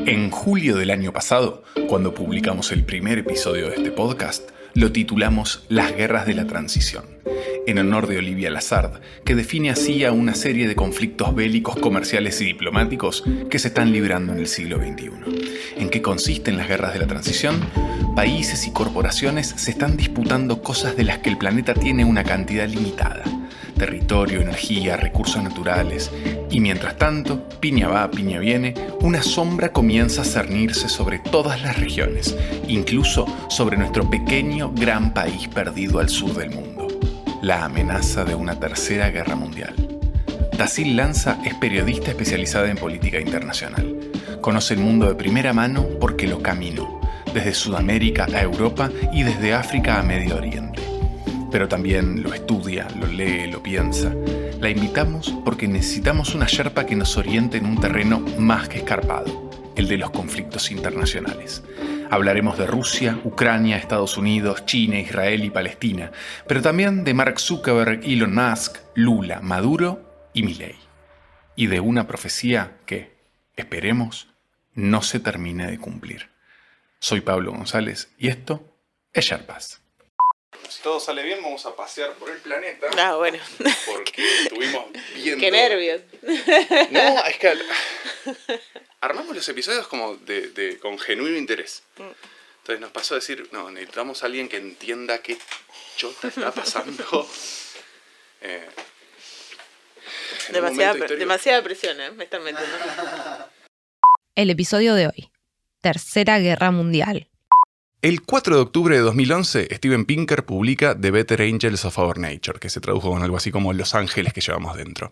En julio del año pasado, cuando publicamos el primer episodio de este podcast, lo titulamos Las Guerras de la Transición, en honor de Olivia Lazard, que define así a una serie de conflictos bélicos, comerciales y diplomáticos que se están librando en el siglo XXI. ¿En qué consisten las guerras de la transición? Países y corporaciones se están disputando cosas de las que el planeta tiene una cantidad limitada: territorio, energía, recursos naturales. Y mientras tanto, piña va, piña viene, una sombra comienza a cernirse sobre todas las regiones, incluso sobre nuestro pequeño gran país perdido al sur del mundo: la amenaza de una tercera guerra mundial. Tasil Lanza es periodista especializada en política internacional. Conoce el mundo de primera mano porque lo caminó, desde Sudamérica a Europa y desde África a Medio Oriente. Pero también lo estudia, lo lee, lo piensa. La invitamos porque necesitamos una Sherpa que nos oriente en un terreno más que escarpado, el de los conflictos internacionales. Hablaremos de Rusia, Ucrania, Estados Unidos, China, Israel y Palestina, pero también de Mark Zuckerberg, Elon Musk, Lula, Maduro y Milei. Y de una profecía que, esperemos, no se termine de cumplir. Soy Pablo González y esto es Sherpas. Si todo sale bien, vamos a pasear por el planeta. Ah, bueno. Porque estuvimos viendo... ¡Qué nervios! No, es que armamos los episodios como con genuino interés. Entonces nos pasó a decir, no, necesitamos a alguien que entienda qué chota está pasando. Demasiada presión, me están metiendo. El episodio de hoy: Tercera Guerra Mundial. El 4 de octubre de 2011, Steven Pinker publica The Better Angels of Our Nature, que se tradujo con algo así como Los ángeles que llevamos dentro.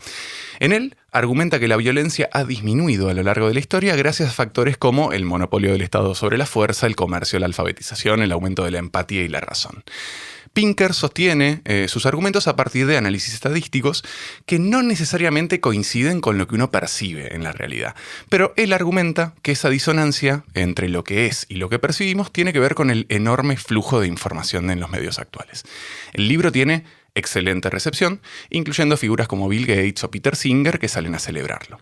En él, argumenta que la violencia ha disminuido a lo largo de la historia gracias a factores como el monopolio del Estado sobre la fuerza, el comercio, la alfabetización, el aumento de la empatía y la razón. Pinker sostiene sus argumentos a partir de análisis estadísticos que no necesariamente coinciden con lo que uno percibe en la realidad. Pero él argumenta que esa disonancia entre lo que es y lo que percibimos tiene que ver con el enorme flujo de información en los medios actuales. El libro tiene excelente recepción, incluyendo figuras como Bill Gates o Peter Singer que salen a celebrarlo.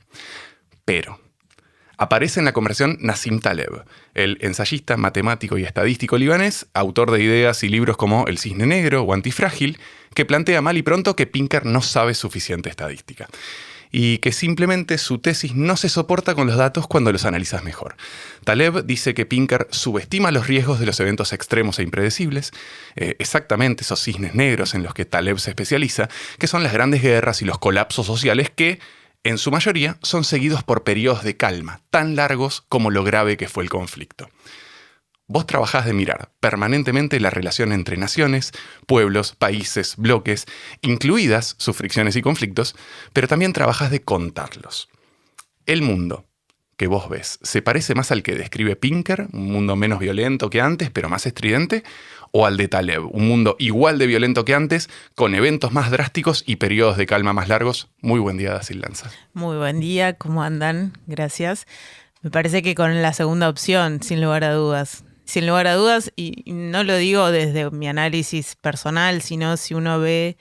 Pero aparece en la conversación Nassim Taleb, el ensayista, matemático y estadístico libanés, autor de ideas y libros como El Cisne Negro o Antifrágil, que plantea mal y pronto que Pinker no sabe suficiente estadística y que simplemente su tesis no se soporta con los datos cuando los analizas mejor. Taleb dice que Pinker subestima los riesgos de los eventos extremos e impredecibles, exactamente esos cisnes negros en los que Taleb se especializa, que son las grandes guerras y los colapsos sociales que, en su mayoría, son seguidos por periodos de calma, tan largos como lo grave que fue el conflicto. Vos trabajás de mirar permanentemente la relación entre naciones, pueblos, países, bloques, incluidas sus fricciones y conflictos, pero también trabajás de contarlos. El mundo que vos ves, ¿se parece más al que describe Pinker, un mundo menos violento que antes, pero más estridente, o al de Taleb, un mundo igual de violento que antes, con eventos más drásticos y periodos de calma más largos? Muy buen día, Tasil Lanza. Muy buen día, ¿cómo andan? Gracias. Me parece que con la segunda opción, sin lugar a dudas. Sin lugar a dudas, y no lo digo desde mi análisis personal, sino si uno ve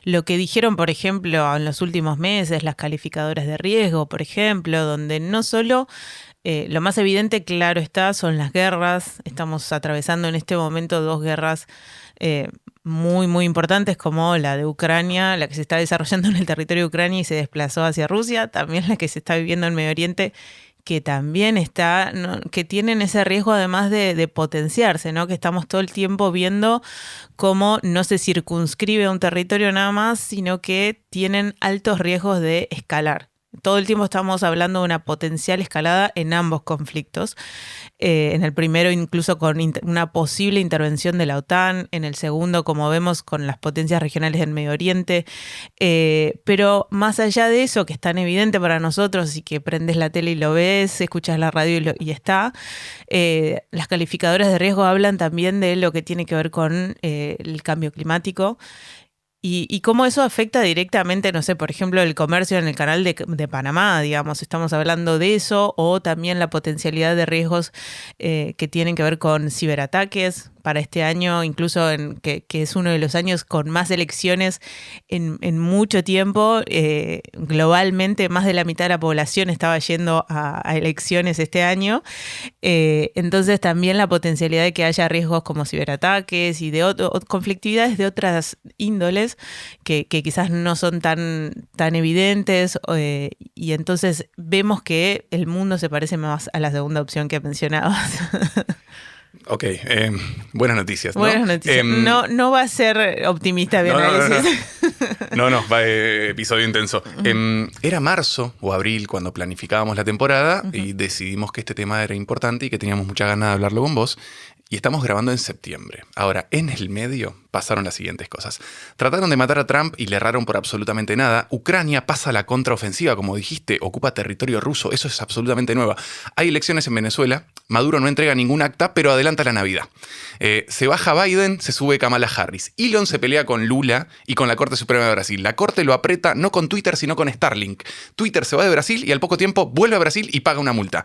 lo que dijeron, por ejemplo, en los últimos meses, las calificadoras de riesgo, por ejemplo, donde no solo lo más evidente, claro está, son las guerras. Estamos atravesando en este momento dos guerras muy, muy importantes, como la de Ucrania, la que se está desarrollando en el territorio de Ucrania y se desplazó hacia Rusia, también la que se está viviendo en Medio Oriente, que también está, ¿no?, que tienen ese riesgo además de potenciarse, ¿no? Que estamos todo el tiempo viendo cómo no se circunscribe a un territorio nada más, sino que tienen altos riesgos de escalar. Todo el tiempo estamos hablando de una potencial escalada en ambos conflictos. En el primero incluso con una posible intervención de la OTAN, en el segundo, como vemos, con las potencias regionales del Medio Oriente. Pero más allá de eso, que es tan evidente para nosotros y que prendes la tele y lo ves, escuchas la radio y está, las calificadoras de riesgo hablan también de lo que tiene que ver con el cambio climático. Y cómo eso afecta directamente, no sé, por ejemplo, el comercio en el canal de Panamá, digamos, estamos hablando de eso, o también la potencialidad de riesgos que tienen que ver con ciberataques, para este año, incluso que es uno de los años con más elecciones en mucho tiempo. Globalmente, más de la mitad de la población estaba yendo a elecciones este año. Entonces, también la potencialidad de que haya riesgos como ciberataques y de conflictividades de otras índoles que quizás no son tan evidentes. Y entonces vemos que el mundo se parece más a la segunda opción que mencionabas. Ok, buenas noticias, ¿no? Buenas noticias. No va a ser optimista mi análisis. No, episodio intenso. Era marzo o abril cuando planificábamos la temporada y decidimos que este tema era importante y que teníamos mucha ganas de hablarlo con vos. Y estamos grabando en septiembre. Ahora, en el medio pasaron las siguientes cosas. Trataron de matar a Trump y le erraron por absolutamente nada. Ucrania pasa a la contraofensiva, como dijiste, ocupa territorio ruso. Eso es absolutamente nuevo. Hay elecciones en Venezuela. Maduro no entrega ningún acta, pero adelanta la Navidad. Se baja Biden, se sube Kamala Harris. Elon se pelea con Lula y con la Corte Suprema de Brasil. La Corte lo aprieta no con Twitter, sino con Starlink. Twitter se va de Brasil y al poco tiempo vuelve a Brasil y paga una multa.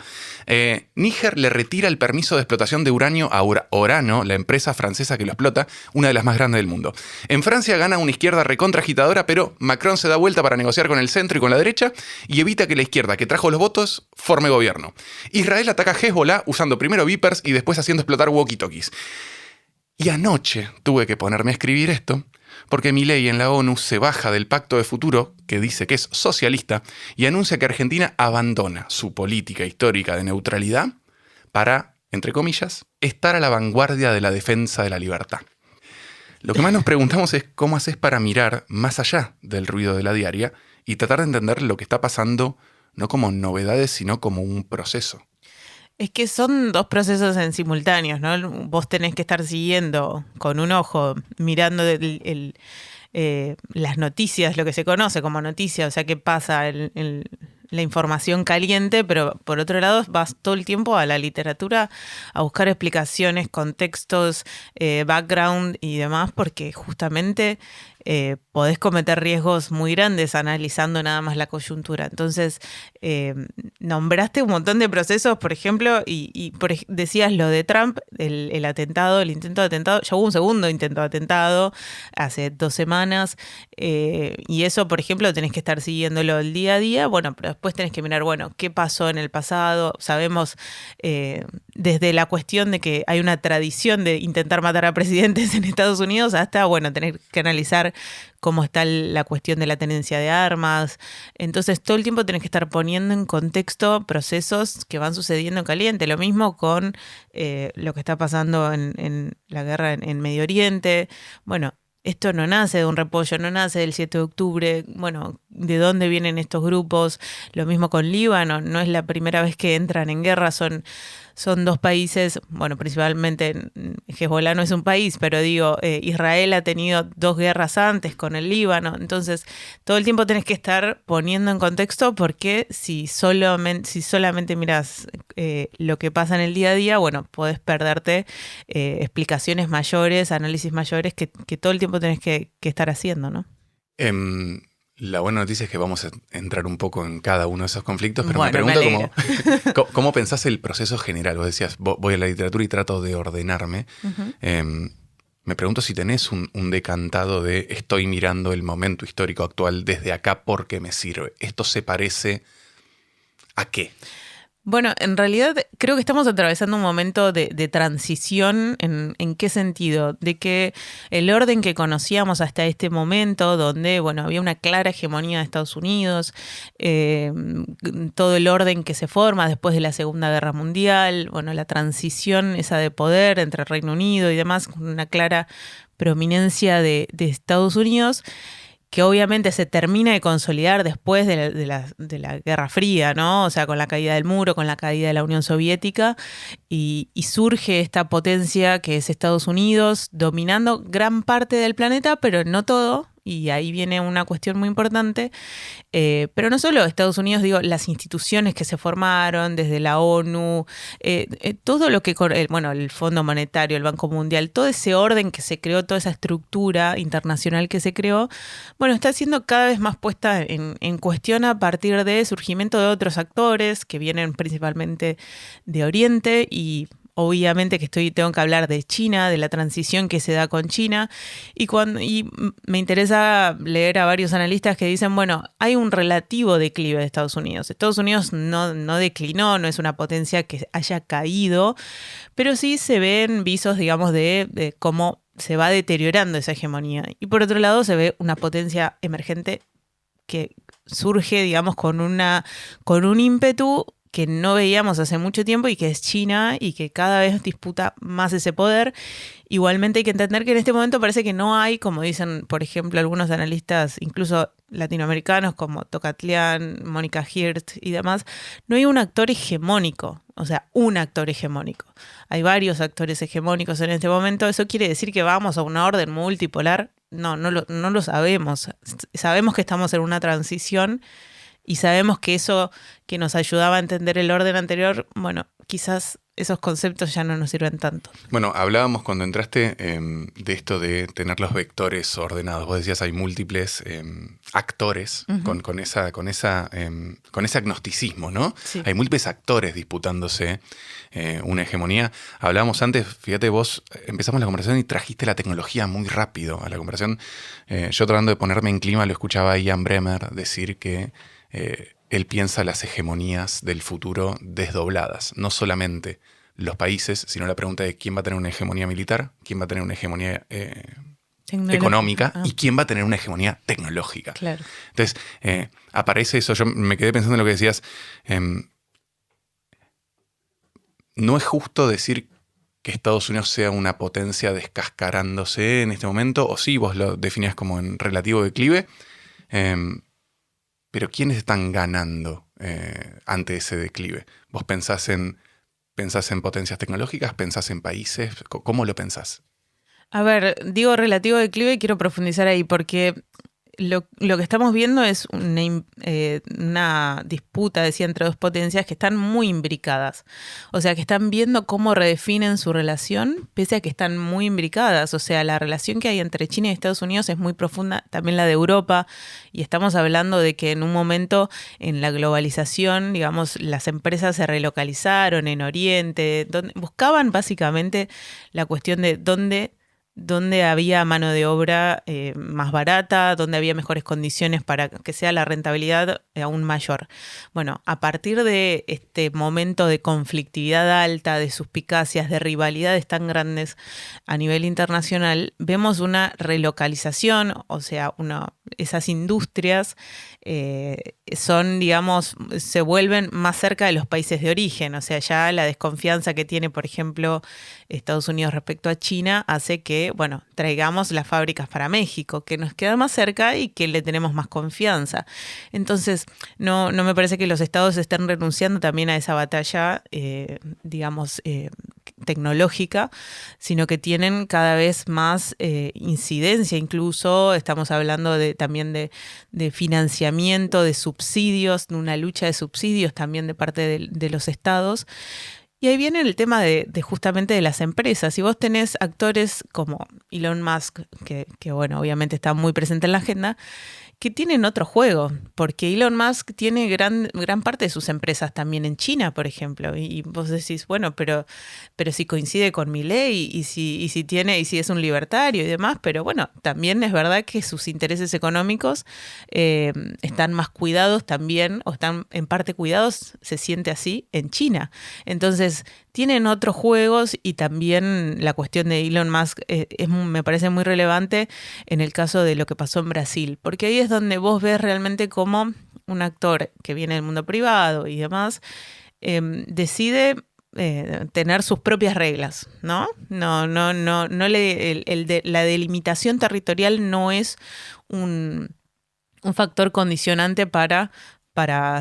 Níger le retira el permiso de explotación de uranio a Orano, la empresa francesa que lo explota, una de las más grandes del mundo. En Francia gana una izquierda recontra agitadora, pero Macron se da vuelta para negociar con el centro y con la derecha y evita que la izquierda que trajo los votos forme gobierno. Israel ataca a Hezbollah usando primero Vipers y después haciendo explotar walkie-talkies. Y anoche tuve que ponerme a escribir esto porque Milei en la ONU se baja del pacto de futuro, que dice que es socialista, y anuncia que Argentina abandona su política histórica de neutralidad para, entre comillas, estar a la vanguardia de la defensa de la libertad. Lo que más nos preguntamos es cómo haces para mirar más allá del ruido de la diaria y tratar de entender lo que está pasando no como novedades, sino como un proceso. Es que son dos procesos en simultáneos, ¿no? Vos tenés que estar siguiendo con un ojo, mirando las noticias, lo que se conoce como noticias, o sea, qué pasa la información caliente, pero por otro lado vas todo el tiempo a la literatura a buscar explicaciones, contextos, background y demás, porque justamente podés cometer riesgos muy grandes analizando nada más la coyuntura. Entonces, nombraste un montón de procesos, por ejemplo, y decías lo de Trump, el atentado, el intento de atentado. Ya hubo un segundo intento de atentado hace 2 semanas, y eso, por ejemplo, tenés que estar siguiéndolo el día a día. Bueno, pero después tenés que mirar, bueno, qué pasó en el pasado. Sabemos desde la cuestión de que hay una tradición de intentar matar a presidentes en Estados Unidos hasta, bueno, tener que analizar cómo está la cuestión de la tenencia de armas. Entonces, todo el tiempo tenés que estar poniendo en contexto procesos que van sucediendo en caliente. Lo mismo con lo que está pasando en la guerra en Medio Oriente. Bueno, esto no nace de un repollo, no nace del 7 de octubre. Bueno, ¿de dónde vienen estos grupos? Lo mismo con Líbano. No es la primera vez que entran en guerra. Son 2 países, bueno, principalmente Hezbollah no es un país, pero digo, Israel ha tenido 2 guerras antes con el Líbano. Entonces, todo el tiempo tenés que estar poniendo en contexto, porque si solamente mirás lo que pasa en el día a día, bueno, podés perderte explicaciones mayores, análisis mayores que todo el tiempo tenés que estar haciendo, ¿no? La buena noticia es que vamos a entrar un poco en cada uno de esos conflictos, pero bueno, me pregunto cómo pensás el proceso general. Vos decías, voy a la literatura y trato de ordenarme. Me pregunto si tenés un decantado de estoy mirando el momento histórico actual desde acá porque me sirve. ¿Esto se parece a qué? Bueno, en realidad creo que estamos atravesando un momento de transición. ¿En qué sentido? De que el orden que conocíamos hasta este momento, donde bueno, había una clara hegemonía de Estados Unidos, todo el orden que se forma después de la Segunda Guerra Mundial, bueno, la transición esa de poder entre Reino Unido y demás, con una clara prominencia de Estados Unidos, que obviamente se termina de consolidar después de la Guerra Fría, ¿no? O sea, con la caída del muro, con la caída de la Unión Soviética, y surge esta potencia que es Estados Unidos, dominando gran parte del planeta, pero no todo. Y ahí viene una cuestión muy importante, pero no solo Estados Unidos, digo, las instituciones que se formaron desde la ONU, todo lo que, el Fondo Monetario, el Banco Mundial, todo ese orden que se creó, toda esa estructura internacional que se creó, bueno, está siendo cada vez más puesta en cuestión a partir de surgimiento de otros actores que vienen principalmente de Oriente y obviamente que tengo que hablar de China, de la transición que se da con China, y me interesa leer a varios analistas que dicen, bueno, hay un relativo declive de Estados Unidos. Estados Unidos no declinó, no es una potencia que haya caído, pero sí se ven visos, digamos, de cómo se va deteriorando esa hegemonía. Y por otro lado se ve una potencia emergente que surge, digamos, con un ímpetu que no veíamos hace mucho tiempo y que es China y que cada vez disputa más ese poder. Igualmente hay que entender que en este momento parece que no hay, como dicen, por ejemplo, algunos analistas, incluso latinoamericanos como Tocatlián, Mónica Hirt y demás, no hay un actor hegemónico, o sea, un actor hegemónico. Hay varios actores hegemónicos en este momento. ¿Eso quiere decir que vamos a una orden multipolar? No lo sabemos. Sabemos que estamos en una transición y sabemos que eso que nos ayudaba a entender el orden anterior, bueno, quizás esos conceptos ya no nos sirven tanto. Bueno, hablábamos cuando entraste de esto de tener los vectores ordenados. Vos decías hay múltiples actores con ese agnosticismo, ¿no? Sí. Hay múltiples actores disputándose una hegemonía. Hablábamos antes, fíjate, vos empezamos la conversación y trajiste la tecnología muy rápido a la conversación. Yo tratando de ponerme en clima lo escuchaba a Ian Bremmer decir que él piensa las hegemonías del futuro desdobladas, no solamente los países, sino la pregunta de quién va a tener una hegemonía militar, quién va a tener una hegemonía económica y quién va a tener una hegemonía tecnológica. Claro. Entonces, aparece eso. Yo me quedé pensando en lo que decías. No es justo decir que Estados Unidos sea una potencia descascarándose en este momento, o sí, vos lo definías como en relativo declive. Pero ¿quiénes están ganando ante ese declive? ¿Vos pensás en potencias tecnológicas? ¿Pensás en países? ¿Cómo lo pensás? A ver, digo relativo declive y quiero profundizar ahí porque lo que estamos viendo es una disputa, decía, entre dos potencias que están muy imbricadas. O sea, que están viendo cómo redefinen su relación, pese a que están muy imbricadas. O sea, la relación que hay entre China y Estados Unidos es muy profunda, también la de Europa. Y estamos hablando de que en un momento, en la globalización, digamos, las empresas se relocalizaron en Oriente, donde buscaban básicamente la cuestión de dónde había mano de obra más barata, dónde había mejores condiciones para que sea la rentabilidad aún mayor. Bueno, a partir de este momento de conflictividad alta, de suspicacias, de rivalidades tan grandes a nivel internacional, vemos una relocalización, o sea, esas industrias son, digamos, se vuelven más cerca de los países de origen. O sea, ya la desconfianza que tiene, por ejemplo, Estados Unidos respecto a China hace que, bueno, traigamos las fábricas para México, que nos queda más cerca y que le tenemos más confianza. Entonces, no me parece que los estados estén renunciando también a esa batalla, digamos, tecnológica, sino que tienen cada vez más incidencia. Incluso estamos hablando también de financiamiento, de subsidios, de una lucha de subsidios también de parte de los estados. Y ahí viene el tema de justamente de las empresas. Si vos tenés actores como Elon Musk, que bueno, obviamente está muy presente en la agenda, que tienen otro juego, porque Elon Musk tiene gran parte de sus empresas también en China, por ejemplo, y vos decís, bueno, pero si coincide con Milei y si es un libertario y demás, pero bueno, también es verdad que sus intereses económicos están más cuidados también, o están en parte cuidados, se siente así, en China. Entonces, tienen otros juegos y también la cuestión de Elon Musk me parece muy relevante en el caso de lo que pasó en Brasil, porque ahí es donde vos ves realmente cómo un actor que viene del mundo privado y demás decide tener sus propias reglas, ¿no? La delimitación territorial no es un factor condicionante para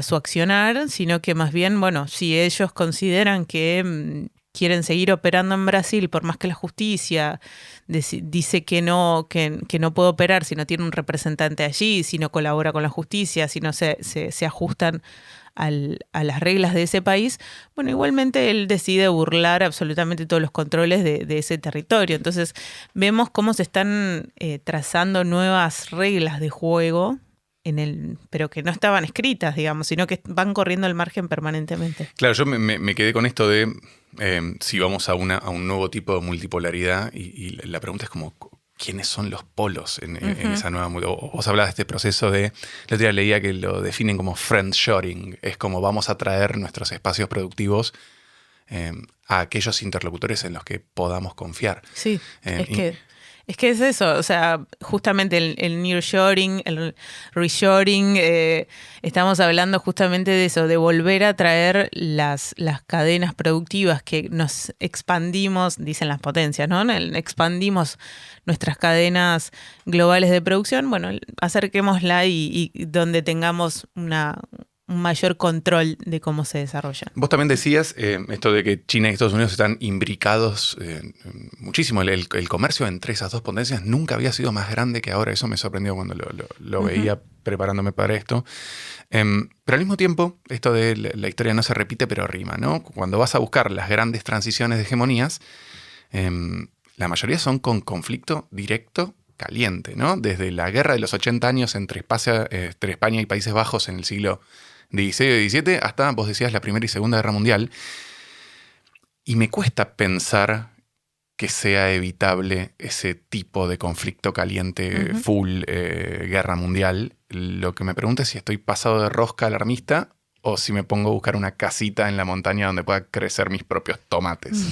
su accionar, sino que más bien, bueno, si ellos consideran que quieren seguir operando en Brasil, por más que la justicia dice que no puede operar si no tiene un representante allí, si no colabora con la justicia, si no se ajustan a las reglas de ese país, bueno, igualmente él decide burlar absolutamente todos los controles de ese territorio. Entonces vemos cómo se están trazando nuevas reglas de juego, pero que no estaban escritas, digamos, sino que van corriendo al margen permanentemente. Claro, yo me quedé con esto de Si vamos a un nuevo tipo de multipolaridad y la pregunta es como, ¿quiénes son los polos en esa nueva multipolaridad? Vos hablabas de este proceso el otro día leía que lo definen como friendshoring, es como vamos a traer nuestros espacios productivos a aquellos interlocutores en los que podamos confiar. Sí, es que es eso, o sea, justamente el nearshoring, el reshoring, estamos hablando justamente de eso, de volver a traer las cadenas productivas que nos expandimos, dicen las potencias, ¿no? Expandimos nuestras cadenas globales de producción, bueno, acerquémosla y donde tengamos un mayor control de cómo se desarrolla. Vos también decías esto de que China y Estados Unidos están imbricados muchísimo. El comercio entre esas dos potencias nunca había sido más grande que ahora. Eso me sorprendió cuando lo veía preparándome para esto. Pero al mismo tiempo, esto de la historia no se repite, pero rima, ¿no? Cuando vas a buscar las grandes transiciones de hegemonías, la mayoría son con conflicto directo caliente, ¿no? Desde la guerra de los 80 años entre España y Países Bajos en el siglo XVI y XVII hasta, vos decías, la Primera y Segunda Guerra Mundial. Y me cuesta pensar que sea evitable ese tipo de conflicto caliente full guerra mundial. Lo que me pregunto es si estoy pasado de rosca alarmista o si me pongo a buscar una casita en la montaña donde pueda crecer mis propios tomates.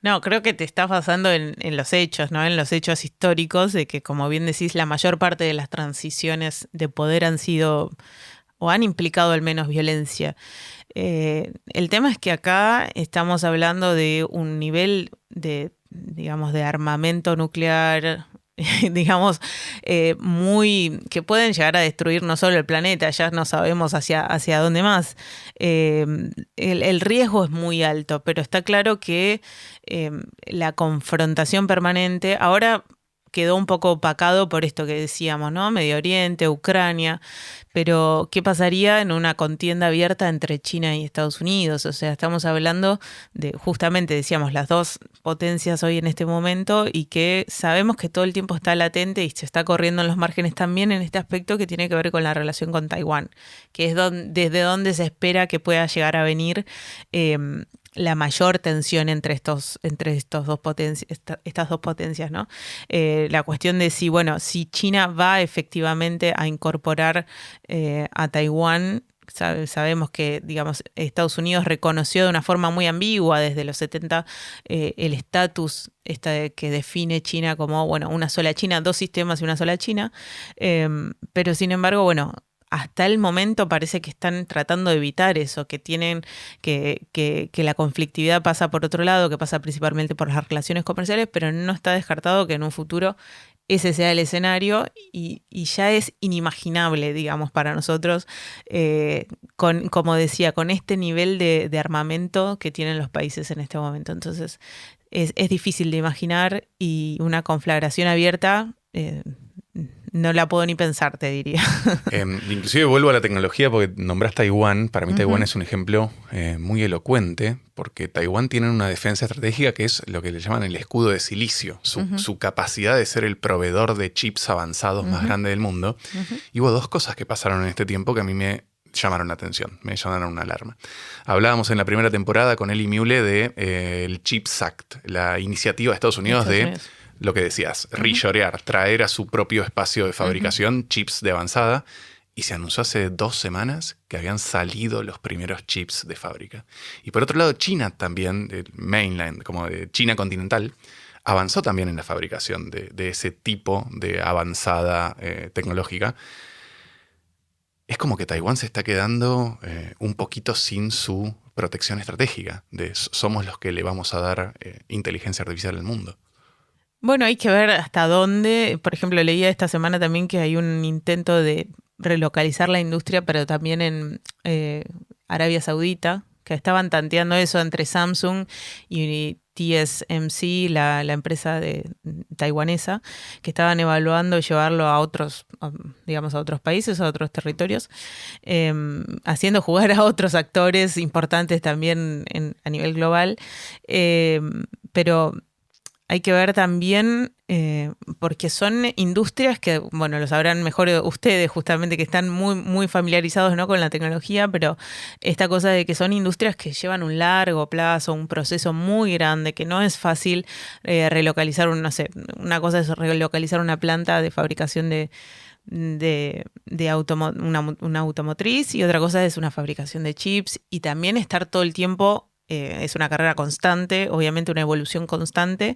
No, creo que te estás basando en los hechos, ¿no? En los hechos históricos de que, como bien decís, la mayor parte de las transiciones de poder han sido o han implicado al menos violencia. El tema es que acá estamos hablando de un nivel de, digamos, de armamento nuclear, digamos, que pueden llegar a destruir no solo el planeta, ya no sabemos hacia dónde más. El riesgo es muy alto, pero está claro que la confrontación permanente ahora quedó un poco opacado por esto que decíamos, ¿no? Medio Oriente, Ucrania, pero ¿qué pasaría en una contienda abierta entre China y Estados Unidos? O sea, estamos hablando de, justamente decíamos, las dos potencias hoy en este momento y que sabemos que todo el tiempo está latente y se está corriendo en los márgenes también en este aspecto que tiene que ver con la relación con Taiwán, que es desde donde se espera que pueda llegar a venir la mayor tensión entre estas dos potencias, ¿no? La cuestión de si China va efectivamente a incorporar a Taiwán. Sabemos que, digamos, Estados Unidos reconoció de una forma muy ambigua desde los 70 el estatus que define China como, una sola China, dos sistemas y una sola China. Pero sin embargo, hasta el momento parece que están tratando de evitar eso, que tienen que la conflictividad pasa por otro lado, que pasa principalmente por las relaciones comerciales, pero no está descartado que en un futuro ese sea el escenario y ya es inimaginable, digamos, para nosotros, como decía, con este nivel de armamento que tienen los países en este momento. Entonces, es difícil de imaginar y una conflagración abierta no la puedo ni pensar, te diría. Inclusive vuelvo a la tecnología porque nombraste Taiwán. Para mí Taiwán es un ejemplo muy elocuente porque Taiwán tiene una defensa estratégica que es lo que le llaman el escudo de silicio, su capacidad de ser el proveedor de chips avanzados más grande del mundo. Y hubo dos cosas que pasaron en este tiempo que a mí me llamaron la atención, me llamaron una alarma. Hablábamos en la primera temporada con Eli Muehle de el CHIPS Act, la iniciativa de Estados Unidos lo que decías, reshorear, traer a su propio espacio de fabricación chips de avanzada. Y se anunció hace 2 semanas que habían salido los primeros chips de fábrica. Y por otro lado, China también, el mainland, como de China continental, avanzó también en la fabricación de ese tipo de avanzada tecnológica. Es como que Taiwán se está quedando un poquito sin su protección estratégica. Somos los que le vamos a dar inteligencia artificial al mundo. Bueno, hay que ver hasta dónde. Por ejemplo, leía esta semana también que hay un intento de relocalizar la industria, pero también en Arabia Saudita, que estaban tanteando eso entre Samsung y TSMC, la empresa taiwanesa, que estaban evaluando llevarlo a otros países, a otros territorios, haciendo jugar a otros actores importantes también a nivel global. Pero hay que ver también porque son industrias que, bueno, lo sabrán mejor ustedes justamente, que están muy, muy familiarizados, ¿no?, con la tecnología, pero esta cosa de que son industrias que llevan un largo plazo, un proceso muy grande, que no es fácil relocalizar, no sé, una cosa es relocalizar una planta de fabricación una automotriz, y otra cosa es una fabricación de chips, y también estar todo el tiempo, es una carrera constante, obviamente una evolución constante.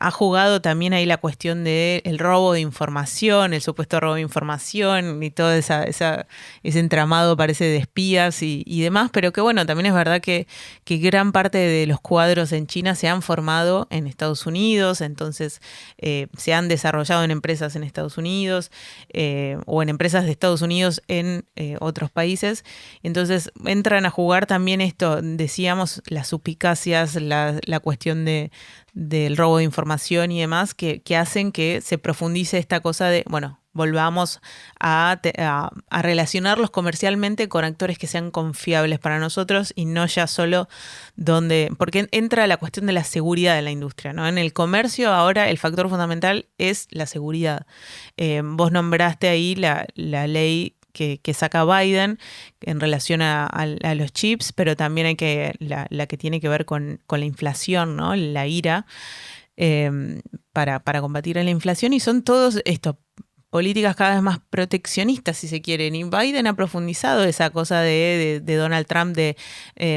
Ha jugado también ahí la cuestión del robo de información, el supuesto robo de información y todo ese entramado, parece, de espías y demás, pero que bueno, también es verdad que gran parte de los cuadros en China se han formado en Estados Unidos, entonces se han desarrollado en empresas en Estados Unidos o en empresas de Estados Unidos en otros países. Entonces entran a jugar también esto, decíamos, las suspicacias, la cuestión del robo de información y demás, que hacen que se profundice esta cosa de, bueno, volvamos a relacionarlos comercialmente con actores que sean confiables para nosotros y no ya solo porque entra la cuestión de la seguridad de la industria, ¿no? En el comercio ahora el factor fundamental es la seguridad. Vos nombraste ahí la ley que saca Biden en relación a los chips, pero también hay la que tiene que ver con la inflación, ¿no? La IRA, para combatir la inflación, y son todos estos políticas cada vez más proteccionistas, si se quieren. Y Biden ha profundizado esa cosa de Donald Trump de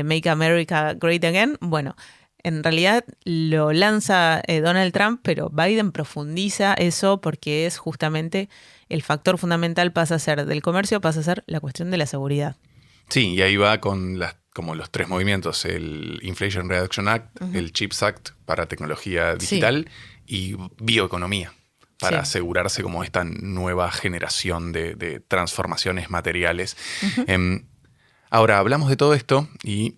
Make America Great Again. Bueno, en realidad lo lanza Donald Trump, pero Biden profundiza eso porque es justamente el factor fundamental, del comercio pasa a ser la cuestión de la seguridad. Sí, y ahí va con como los tres movimientos: el Inflation Reduction Act, el CHIPS Act para tecnología digital, y bioeconomía, para asegurarse como esta nueva generación de transformaciones materiales. Ahora, hablamos de todo esto y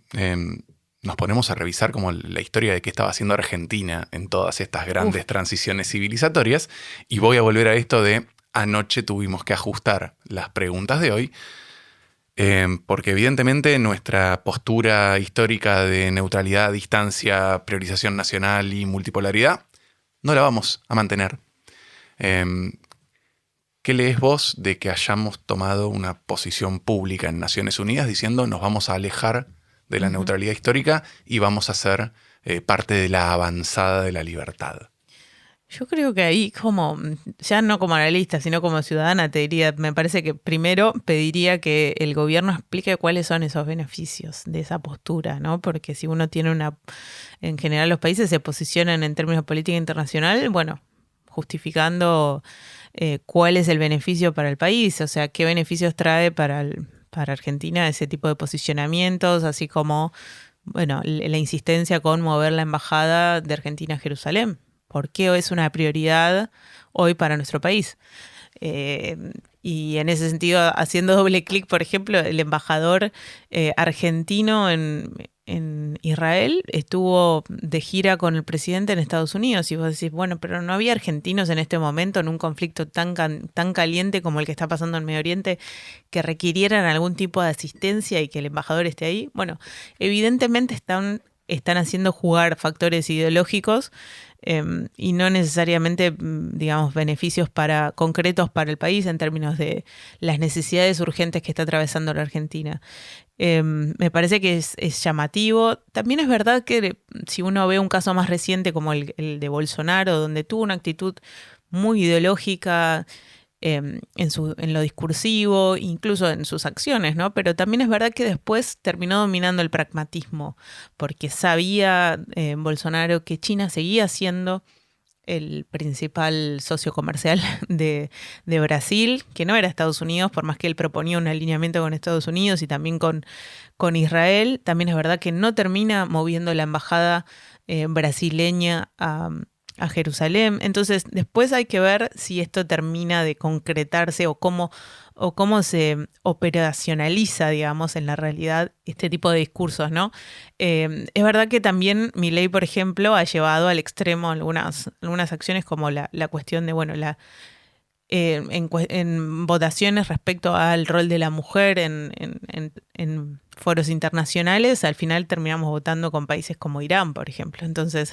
nos ponemos a revisar como la historia de qué estaba haciendo Argentina en todas estas grandes transiciones civilizatorias, y voy a volver a esto de anoche tuvimos que ajustar las preguntas de hoy, porque evidentemente nuestra postura histórica de neutralidad, distancia, priorización nacional y multipolaridad no la vamos a mantener. ¿Qué lees vos de que hayamos tomado una posición pública en Naciones Unidas diciendo nos vamos a alejar de la neutralidad histórica y vamos a ser parte de la avanzada de la libertad? Yo creo que ahí, ya no como analista, sino como ciudadana, te diría, me parece que primero pediría que el gobierno explique cuáles son esos beneficios de esa postura, ¿no? Porque si uno tiene en general los países se posicionan en términos de política internacional, bueno, justificando cuál es el beneficio para el país, o sea, qué beneficios trae para Argentina ese tipo de posicionamientos, así como, bueno, la insistencia con mover la embajada de Argentina a Jerusalén. ¿Por qué es una prioridad hoy para nuestro país? Y en ese sentido, haciendo doble clic, por ejemplo, el embajador argentino en Israel estuvo de gira con el presidente en Estados Unidos, y vos decís, bueno, pero no había argentinos en este momento en un conflicto tan caliente como el que está pasando en Medio Oriente que requirieran algún tipo de asistencia y que el embajador esté ahí. Bueno, evidentemente están haciendo jugar factores ideológicos y no necesariamente, digamos, beneficios concretos para el país en términos de las necesidades urgentes que está atravesando la Argentina. Me parece que es llamativo. También es verdad que si uno ve un caso más reciente como el de Bolsonaro, donde tuvo una actitud muy ideológica en lo discursivo, incluso en sus acciones, ¿no? Pero también es verdad que después terminó dominando el pragmatismo, porque sabía Bolsonaro que China seguía siendo el principal socio comercial de Brasil, que no era Estados Unidos, por más que él proponía un alineamiento con Estados Unidos y también con Israel. También es verdad que no termina moviendo la embajada brasileña a Jerusalén. Entonces, después hay que ver si esto termina de concretarse o cómo se operacionaliza, digamos, en la realidad este tipo de discursos, ¿no? Es verdad que también Milei, por ejemplo, ha llevado al extremo algunas acciones como la cuestión de, bueno, en votaciones respecto al rol de la mujer en foros internacionales, al final terminamos votando con países como Irán, por ejemplo. Entonces,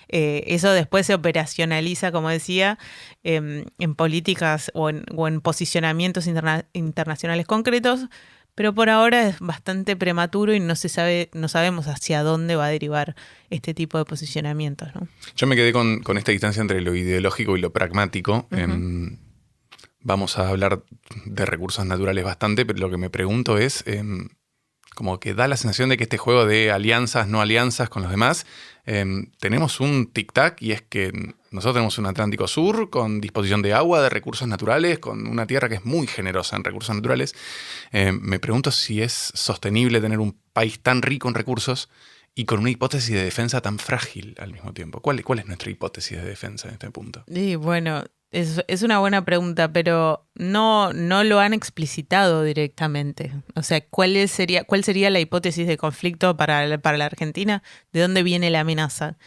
eso después se operacionaliza, como decía, en políticas o en posicionamientos internacionales concretos, pero por ahora es bastante prematuro y no sabemos hacia dónde va a derivar este tipo de posicionamientos, ¿no? Yo me quedé con esta distancia entre lo ideológico y lo pragmático. Uh-huh. Vamos a hablar de recursos naturales bastante, pero lo que me pregunto es, como que da la sensación de que este juego de alianzas, no alianzas con los demás, tenemos un tic-tac, y es que nosotros tenemos un Atlántico Sur con disposición de agua, de recursos naturales, con una tierra que es muy generosa en recursos naturales. Me pregunto si es sostenible tener un país tan rico en recursos y con una hipótesis de defensa tan frágil al mismo tiempo. ¿Cuál es nuestra hipótesis de defensa en este punto? Y bueno, es una buena pregunta, pero no lo han explicitado directamente. O sea, ¿cuál sería la hipótesis de conflicto para la Argentina? ¿De dónde viene la amenaza?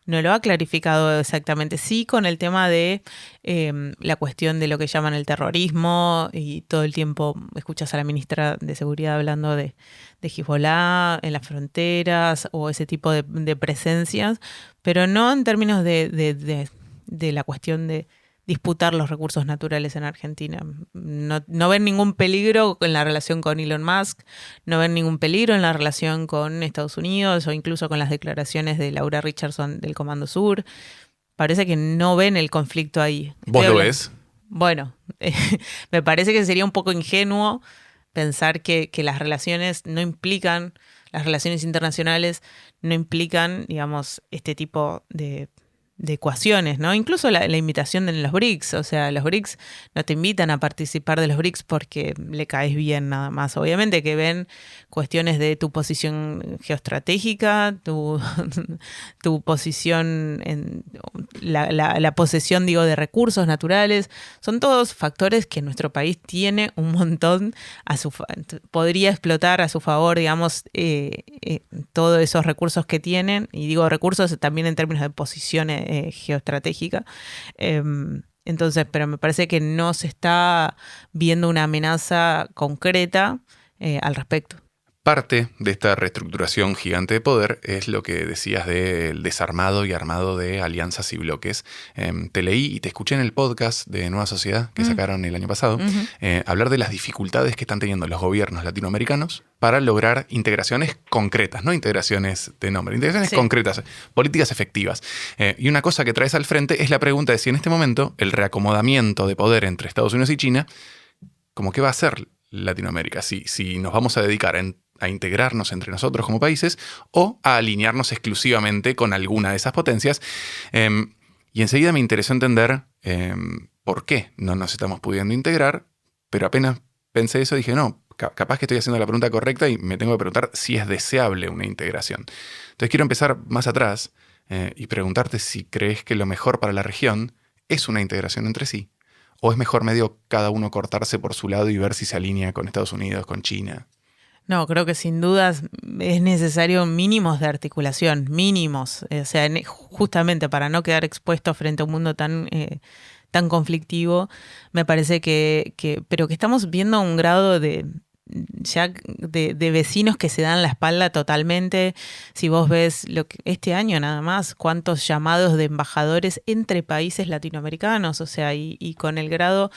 No lo ha clarificado exactamente. Sí, con el tema de la cuestión de lo que llaman el terrorismo, y todo el tiempo escuchas a la ministra de Seguridad hablando de Hezbollah en las fronteras o ese tipo de presencias, pero no en términos de la cuestión de disputar los recursos naturales en Argentina. No ven ningún peligro en la relación con Elon Musk, no ven ningún peligro en la relación con Estados Unidos o incluso con las declaraciones de Laura Richardson del Comando Sur. Parece que no ven el conflicto ahí. ¿Vos lo ves? Bueno, me parece que sería un poco ingenuo pensar que las relaciones internacionales no implican, digamos, este tipo de ecuaciones, ¿no? Incluso la invitación de los BRICS, o sea, los BRICS no te invitan a participar de los BRICS porque le caes bien nada más. Obviamente que ven cuestiones de tu posición geoestratégica, tu posición en la posesión, digo, de recursos naturales. Son todos factores que nuestro país tiene un montón podría explotar a su favor, digamos, todos esos recursos que tienen, y digo recursos también en términos de posiciones geoestratégica. Entonces, pero me parece que no se está viendo una amenaza concreta al respecto. Parte de esta reestructuración gigante de poder es lo que decías del desarmado y armado de alianzas y bloques. Te leí y te escuché en el podcast de Nueva Sociedad que sacaron el año pasado, hablar de las dificultades que están teniendo los gobiernos latinoamericanos para lograr integraciones concretas, no integraciones de nombre, integraciones concretas, políticas efectivas. Y una cosa que traes al frente es la pregunta de si en este momento el reacomodamiento de poder entre Estados Unidos y China, como qué va a hacer Latinoamérica, si nos vamos a dedicar a integrarnos entre nosotros como países o a alinearnos exclusivamente con alguna de esas potencias. Y enseguida me interesó entender por qué no nos estamos pudiendo integrar, pero apenas pensé eso dije, no, capaz que estoy haciendo la pregunta correcta y me tengo que preguntar si es deseable una integración. Entonces quiero empezar más atrás y preguntarte si crees que lo mejor para la región es una integración entre sí, o es mejor medio cada uno cortarse por su lado y ver si se alinea con Estados Unidos, con China. No, creo que sin dudas es necesario mínimos de articulación, mínimos. O sea, justamente para no quedar expuesto frente a un mundo tan conflictivo, me parece pero que estamos viendo un grado de vecinos que se dan la espalda totalmente. Si vos ves este año nada más, cuántos llamados de embajadores entre países latinoamericanos, o sea, y con el grado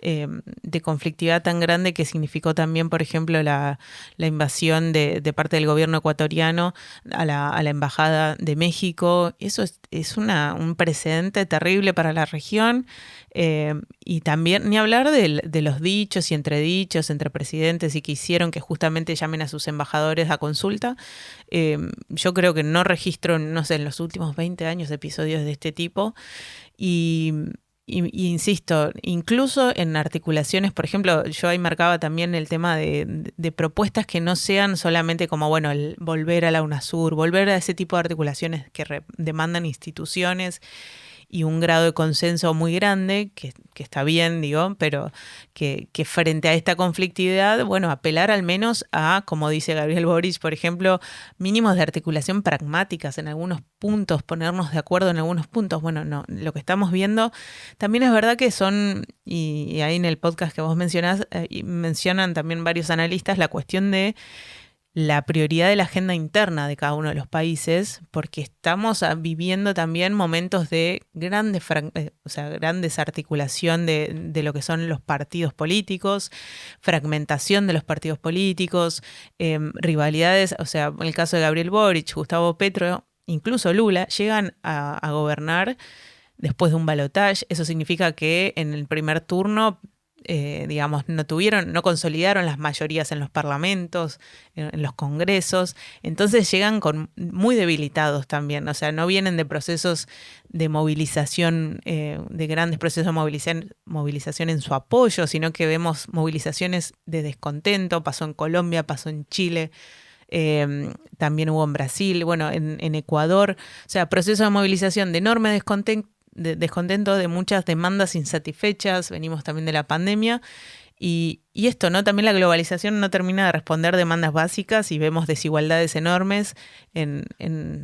de conflictividad tan grande que significó también, por ejemplo, la invasión de parte del gobierno ecuatoriano a la Embajada de México. Eso es un precedente terrible para la región. Y también, ni hablar de los dichos y entredichos entre presidentes y que hicieron que justamente llamen a sus embajadores a consulta. Yo creo que no registro, no sé, en los últimos 20 años episodios de este tipo. Y insisto, incluso en articulaciones, por ejemplo, yo ahí marcaba también el tema de propuestas que no sean solamente como, bueno, el volver a la UNASUR, volver a ese tipo de articulaciones que demandan instituciones y un grado de consenso muy grande, que está bien, digo, pero que frente a esta conflictividad, bueno, apelar al menos a, como dice Gabriel Boric, por ejemplo, mínimos de articulación pragmáticas en algunos puntos, ponernos de acuerdo en algunos puntos. Bueno, no, lo que estamos viendo también es verdad que son, y ahí en el podcast que vos mencionás, mencionan también varios analistas la cuestión de la prioridad de la agenda interna de cada uno de los países, porque estamos viviendo también momentos de grandes articulación de lo que son los partidos políticos, fragmentación de los partidos políticos, rivalidades, o sea, en el caso de Gabriel Boric, Gustavo Petro, incluso Lula, llegan a gobernar después de un balotaje. Eso significa que en el primer turno digamos, no consolidaron las mayorías en los parlamentos, en los congresos, entonces llegan muy debilitados también, o sea, no vienen de procesos de movilización, de grandes procesos de movilización en su apoyo, sino que vemos movilizaciones de descontento, pasó en Colombia, pasó en Chile, también hubo en Brasil, bueno, en Ecuador, o sea, procesos de movilización de enorme descontento, de muchas demandas insatisfechas, venimos también de la pandemia, y esto, ¿no? También la globalización no termina de responder demandas básicas y vemos desigualdades enormes en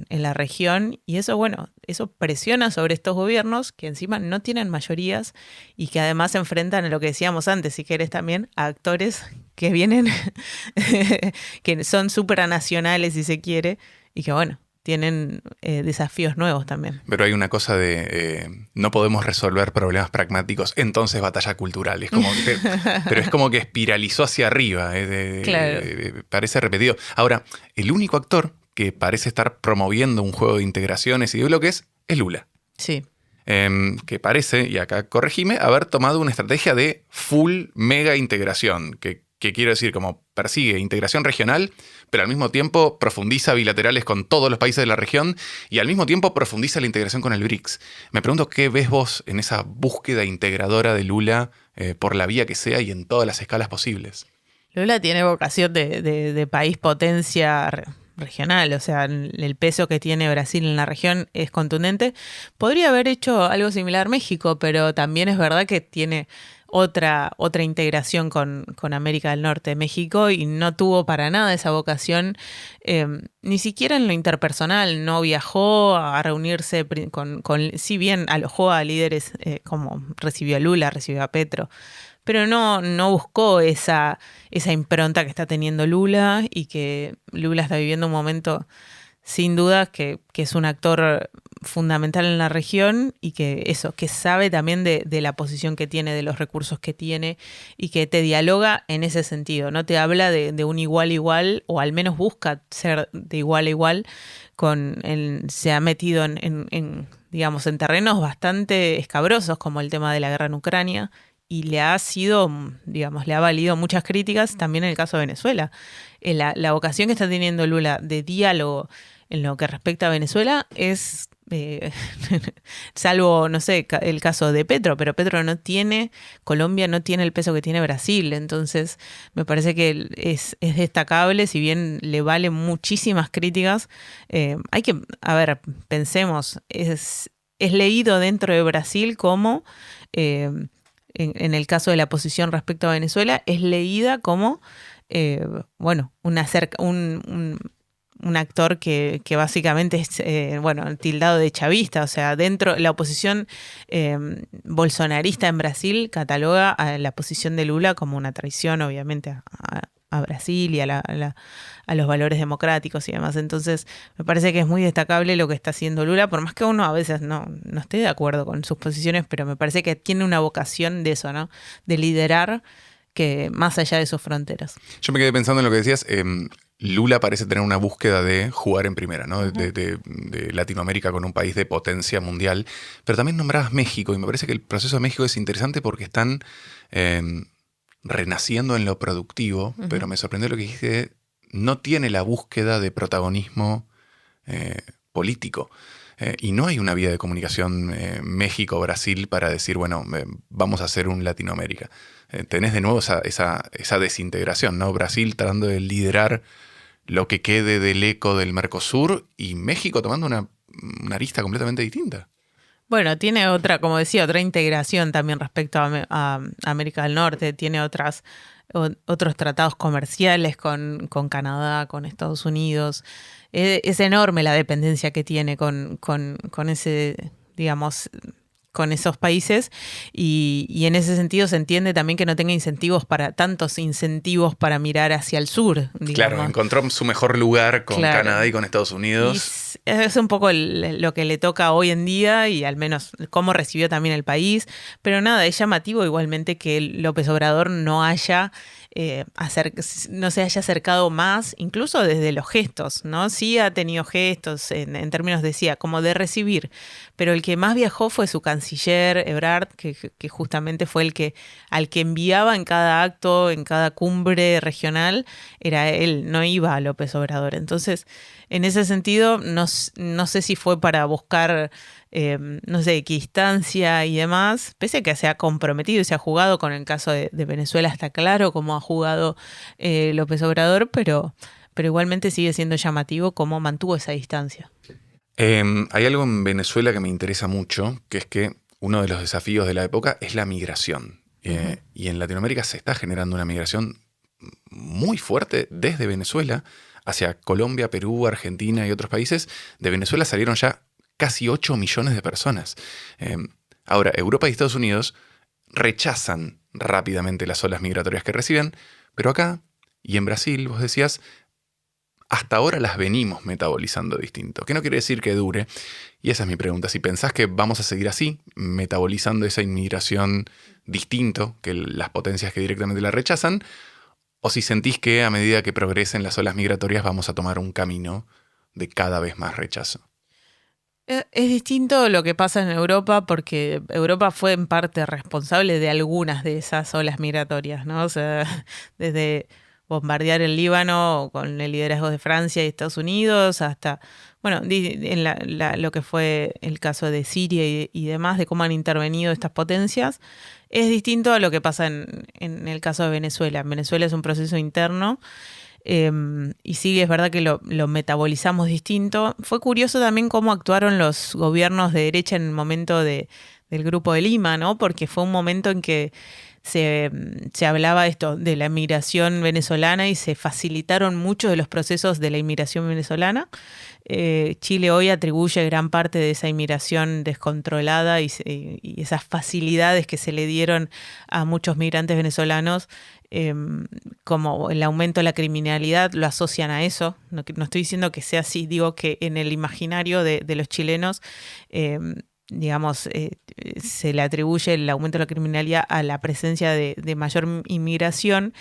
la región, y eso, bueno, eso presiona sobre estos gobiernos que encima no tienen mayorías y que además se enfrentan a lo que decíamos antes, si querés también, a actores que vienen, que son supranacionales si se quiere, y que bueno, tienen desafíos nuevos también. Pero hay una cosa de no podemos resolver problemas pragmáticos, entonces batalla cultural. Es como pero es como que espiralizó hacia arriba. Claro. Parece repetido. Ahora, el único actor que parece estar promoviendo un juego de integraciones y de bloques es Lula. Sí. Que parece, y acá corregime, haber tomado una estrategia de full mega integración, que quiero decir, como persigue integración regional, pero al mismo tiempo profundiza bilaterales con todos los países de la región y al mismo tiempo profundiza la integración con el BRICS. Me pregunto qué ves vos en esa búsqueda integradora de Lula por la vía que sea y en todas las escalas posibles. Lula tiene vocación de país potencia regional, o sea, el peso que tiene Brasil en la región es contundente. Podría haber hecho algo similar México, pero también es verdad que tiene otra integración con América del Norte, México, y no tuvo para nada esa vocación, ni siquiera en lo interpersonal. No viajó a reunirse si bien alojó a líderes como recibió a Lula, recibió a Petro, pero no buscó esa impronta que está teniendo Lula, y que Lula está viviendo un momento sin duda que es un actor fundamental en la región, y que sabe también de la posición que tiene, de los recursos que tiene, y que te dialoga en ese sentido, ¿no? Te habla de un igual a igual, o al menos busca ser de igual a igual, se ha metido digamos, en terrenos bastante escabrosos, como el tema de la guerra en Ucrania, y le ha valido muchas críticas, también en el caso de Venezuela. La vocación que está teniendo Lula de diálogo en lo que respecta a Venezuela es, salvo, no sé, el caso de Petro, pero Petro Colombia no tiene el peso que tiene Brasil, entonces me parece que es destacable, si bien le vale muchísimas críticas. Pensemos, es leído dentro de Brasil como... En el caso de la posición respecto a Venezuela, es leída como un actor que básicamente es tildado de chavista. O sea, dentro la oposición bolsonarista en Brasil cataloga a la posición de Lula como una traición, obviamente, a Brasil y a los valores democráticos y demás. Entonces, me parece que es muy destacable lo que está haciendo Lula, por más que uno a veces no esté de acuerdo con sus posiciones, pero me parece que tiene una vocación de eso, ¿no? De liderar, que más allá de sus fronteras. Yo me quedé pensando en lo que decías. Lula parece tener una búsqueda de jugar en primera, ¿no? De Latinoamérica con un país de potencia mundial. Pero también nombrabas México, y me parece que el proceso de México es interesante porque están renaciendo en lo productivo, pero me sorprendió lo que dijiste, no tiene la búsqueda de protagonismo político. Y no hay una vía de comunicación México-Brasil para decir, bueno, vamos a hacer un Latinoamérica. Tenés de nuevo esa desintegración, ¿no? Brasil tratando de liderar lo que quede del eco del Mercosur, y México tomando una arista completamente distinta. Bueno, tiene otra, como decía, otra integración también respecto a América del Norte. Tiene otros tratados comerciales con Canadá, con Estados Unidos. Es enorme la dependencia que tiene con ese, digamos, con esos países y en ese sentido se entiende también que no tenga tantos incentivos para mirar hacia el sur, digamos. Claro, encontró su mejor lugar con Canadá y con Estados Unidos. Y es un poco lo que le toca hoy en día y al menos cómo recibió también el país. Pero nada, es llamativo igualmente que López Obrador no se haya acercado más, incluso desde los gestos, ¿no? Sí ha tenido gestos en términos, decía, como de recibir, pero el que más viajó fue su canciller, Ebrard, que justamente fue al que enviaba en cada acto, en cada cumbre regional, era él, no iba a López Obrador. Entonces, en ese sentido, no sé si fue para buscar, no sé, equidistancia y demás, pese a que se ha comprometido y se ha jugado con el caso de Venezuela, está claro cómo ha jugado López Obrador, pero igualmente sigue siendo llamativo cómo mantuvo esa distancia. Hay algo en Venezuela que me interesa mucho, que es que uno de los desafíos de la época es la migración. Y en Latinoamérica se está generando una migración muy fuerte desde Venezuela hacia Colombia, Perú, Argentina y otros países. De Venezuela salieron ya casi 8 millones de personas. Ahora, Europa y Estados Unidos rechazan rápidamente las olas migratorias que reciben, pero acá y en Brasil, vos decías, hasta ahora las venimos metabolizando distinto. ¿Qué no quiere decir que dure? Y esa es mi pregunta. Si pensás que vamos a seguir así, metabolizando esa inmigración distinto que las potencias que directamente la rechazan, o si sentís que a medida que progresen las olas migratorias vamos a tomar un camino de cada vez más rechazo. Es distinto lo que pasa en Europa porque Europa fue en parte responsable de algunas de esas olas migratorias, ¿no? O sea, desde bombardear el Líbano con el liderazgo de Francia y Estados Unidos hasta, bueno, en lo que fue el caso de Siria y demás, de cómo han intervenido estas potencias. Es distinto a lo que pasa en el caso de Venezuela. En Venezuela es un proceso interno. Y sí, es verdad que lo metabolizamos distinto. Fue curioso también cómo actuaron los gobiernos de derecha en el momento del Grupo de Lima, ¿no? Porque fue un momento en que se hablaba de la inmigración venezolana y se facilitaron muchos de los procesos de la inmigración venezolana. Chile hoy atribuye gran parte de esa inmigración descontrolada y esas facilidades que se le dieron a muchos migrantes venezolanos, como el aumento de la criminalidad, lo asocian a eso. No estoy diciendo que sea así, digo que en el imaginario de los chilenos, digamos, se le atribuye el aumento de la criminalidad a la presencia de mayor inmigración,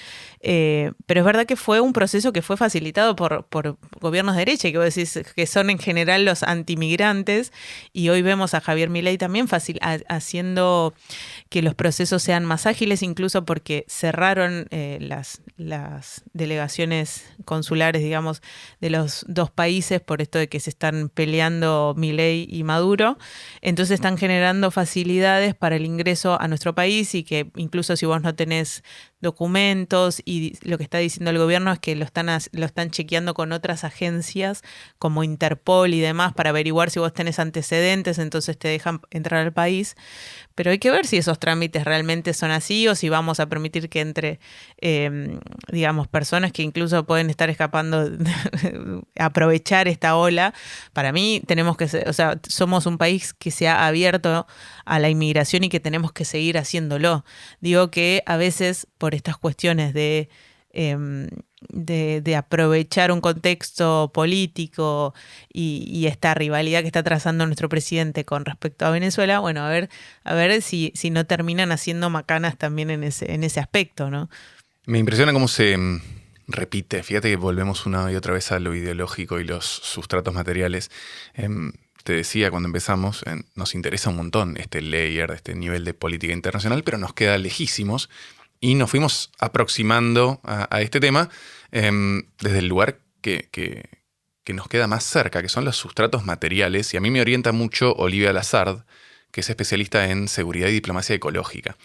pero es verdad que fue un proceso que fue facilitado por gobiernos de derecha, que vos decís que son en general los antimigrantes, y hoy vemos a Javier Milei también haciendo que los procesos sean más ágiles, incluso porque cerraron las delegaciones consulares, digamos, de los dos países por esto de que se están peleando Milei y Maduro. Entonces están generando facilidades para el ingreso a nuestro país y que incluso si vos no tenés documentos, y lo que está diciendo el gobierno es que lo están chequeando con otras agencias como Interpol y demás para averiguar si vos tenés antecedentes, entonces te dejan entrar al país. Pero hay que ver si esos trámites realmente son así o si vamos a permitir que entre, digamos, personas que incluso pueden estar escapando, aprovechar esta ola. Para mí tenemos que ser, o sea, somos un país que se ha abierto a la inmigración y que tenemos que seguir haciéndolo. Digo que a veces por estas cuestiones de aprovechar un contexto político y esta rivalidad que está trazando nuestro presidente con respecto a Venezuela, bueno, a ver si no terminan haciendo macanas también en ese aspecto, ¿no? Me impresiona cómo se repite. Fíjate que volvemos una y otra vez a lo ideológico y los sustratos materiales. Te decía cuando empezamos, nos interesa un montón este layer, este nivel de política internacional, pero nos queda lejísimos. Y nos fuimos aproximando a este tema desde el lugar que nos queda más cerca, que son los sustratos materiales. Y a mí me orienta mucho Olivia Lazard, que es especialista en seguridad y diplomacia ecológica,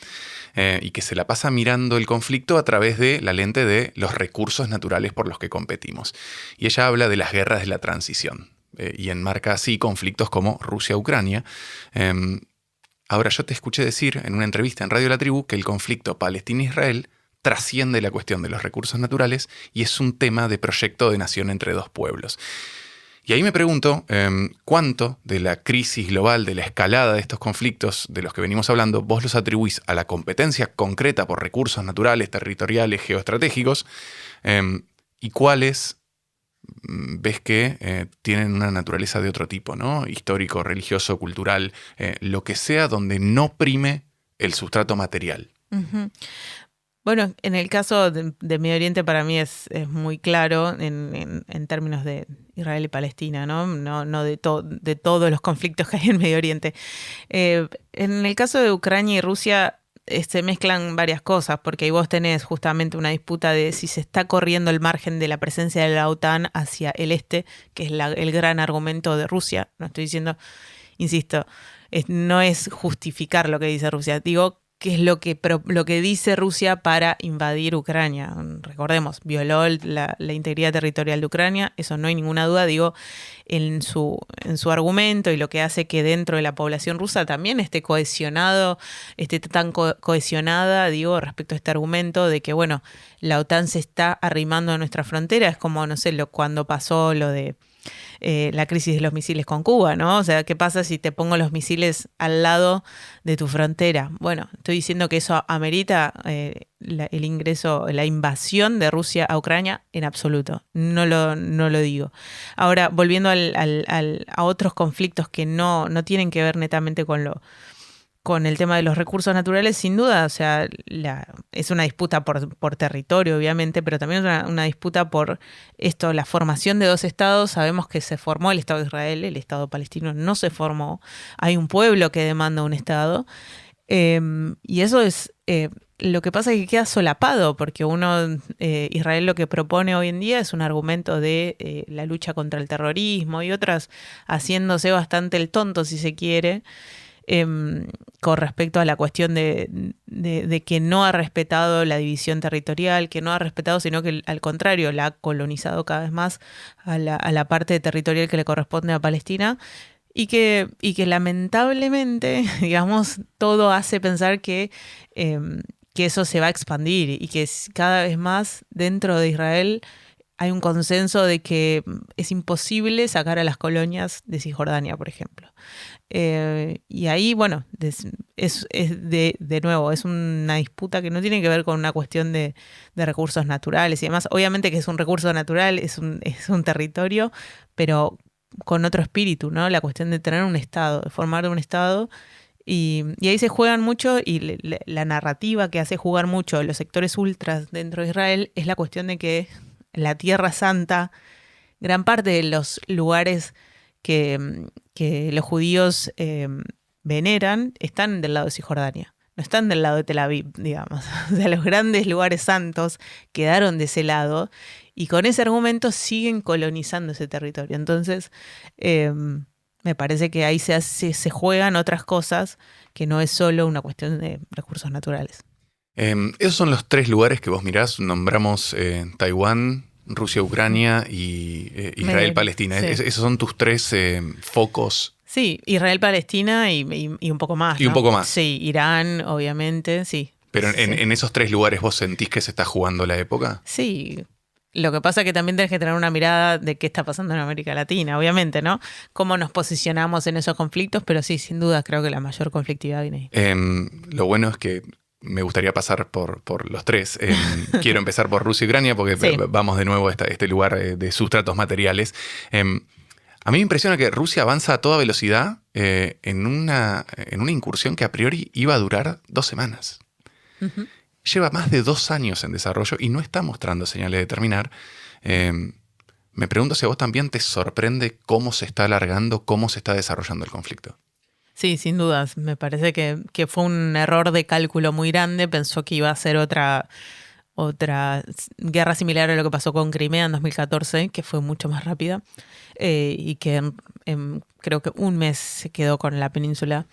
y que se la pasa mirando el conflicto a través de la lente de los recursos naturales por los que competimos. Y ella habla de las guerras de la transición. y enmarca así conflictos como Rusia-Ucrania. Ahora, yo te escuché decir en una entrevista en Radio La Tribu que el conflicto Palestina-Israel trasciende la cuestión de los recursos naturales y es un tema de proyecto de nación entre dos pueblos. Y ahí me pregunto, ¿cuánto de la crisis global, de la escalada de estos conflictos de los que venimos hablando, vos los atribuís a la competencia concreta por recursos naturales, territoriales, geoestratégicos, y cuáles ves que tienen una naturaleza de otro tipo, ¿no? Histórico, religioso, cultural, lo que sea donde no prime el sustrato material? Uh-huh. Bueno, en el caso de Medio Oriente para mí es muy claro en términos de Israel y Palestina, ¿no? No de todos los conflictos que hay en Medio Oriente. En el caso de Ucrania y Rusia se mezclan varias cosas, porque ahí vos tenés justamente una disputa de si se está corriendo el margen de la presencia de la OTAN hacia el este, que es el gran argumento de Rusia. No estoy diciendo, insisto, no es justificar lo que dice Rusia, digo qué es lo que dice Rusia para invadir Ucrania. Recordemos, violó la integridad territorial de Ucrania, eso no hay ninguna duda, digo, en su argumento, y lo que hace que dentro de la población rusa también esté tan cohesionada, digo, respecto a este argumento de que, bueno, la OTAN se está arrimando a nuestra frontera. Es como, no sé, cuando pasó lo de la crisis de los misiles con Cuba, ¿no? O sea, ¿qué pasa si te pongo los misiles al lado de tu frontera? Bueno, estoy diciendo que eso amerita el ingreso, la invasión de Rusia a Ucrania en absoluto. No lo digo. Ahora, volviendo a otros conflictos que no tienen que ver netamente con el tema de los recursos naturales, sin duda, o sea, es una disputa por territorio, obviamente, pero también es una disputa por esto, la formación de dos estados. Sabemos que se formó el Estado de Israel, el Estado palestino no se formó. Hay un pueblo que demanda un Estado. Y eso es lo que pasa, es que queda solapado, porque Israel lo que propone hoy en día es un argumento de la lucha contra el terrorismo y otras, haciéndose bastante el tonto, si se quiere, con respecto a la cuestión de que no ha respetado la división territorial, que no ha respetado, sino que al contrario, la ha colonizado cada vez más a la parte territorial que le corresponde a Palestina, y que lamentablemente, digamos, todo hace pensar que eso se va a expandir y que cada vez más dentro de Israel hay un consenso de que es imposible sacar a las colonias de Cisjordania, por ejemplo. Y ahí, bueno, de nuevo, es una disputa que no tiene que ver con una cuestión de recursos naturales y demás. Obviamente que es un recurso natural, es un territorio, pero con otro espíritu, ¿no? La cuestión de tener un Estado, de formar un Estado. Y ahí se juegan mucho, y la narrativa que hace jugar mucho los sectores ultras dentro de Israel es la cuestión de que la Tierra Santa, gran parte de los lugares que los judíos veneran, están del lado de Cisjordania, no están del lado de Tel Aviv, digamos. O sea, los grandes lugares santos quedaron de ese lado, y con ese argumento siguen colonizando ese territorio. Entonces, me parece que ahí se juegan otras cosas, que no es solo una cuestión de recursos naturales. Esos son los tres lugares que vos mirás. Nombramos Taiwán, Rusia, Ucrania y Israel-Palestina. Sí. Esos son tus tres focos. Sí, Israel-Palestina y un poco más, Y un ¿no? poco más. Sí, Irán, obviamente, sí. Pero Sí. en esos tres lugares, ¿vos sentís que se está jugando la época? Sí. Lo que pasa es que también tenés que tener una mirada de qué está pasando en América Latina, obviamente, ¿no? Cómo nos posicionamos en esos conflictos, pero sí, sin duda, creo que la mayor conflictividad viene ahí. Lo bueno es que me gustaría pasar por los tres. Quiero empezar por Rusia y Ucrania porque Sí. vamos de nuevo a este lugar de sustratos materiales. A mí me impresiona que Rusia avanza a toda velocidad en una incursión que a priori iba a durar 2 semanas. Uh-huh. Lleva más de 2 años en desarrollo y no está mostrando señales de terminar. Me pregunto si a vos también te sorprende cómo se está alargando, cómo se está desarrollando el conflicto. Sí, sin dudas. Me parece que fue un error de cálculo muy grande. Pensó que iba a ser otra guerra similar a lo que pasó con Crimea en 2014, que fue mucho más rápida, y que creo que un mes se quedó con la península.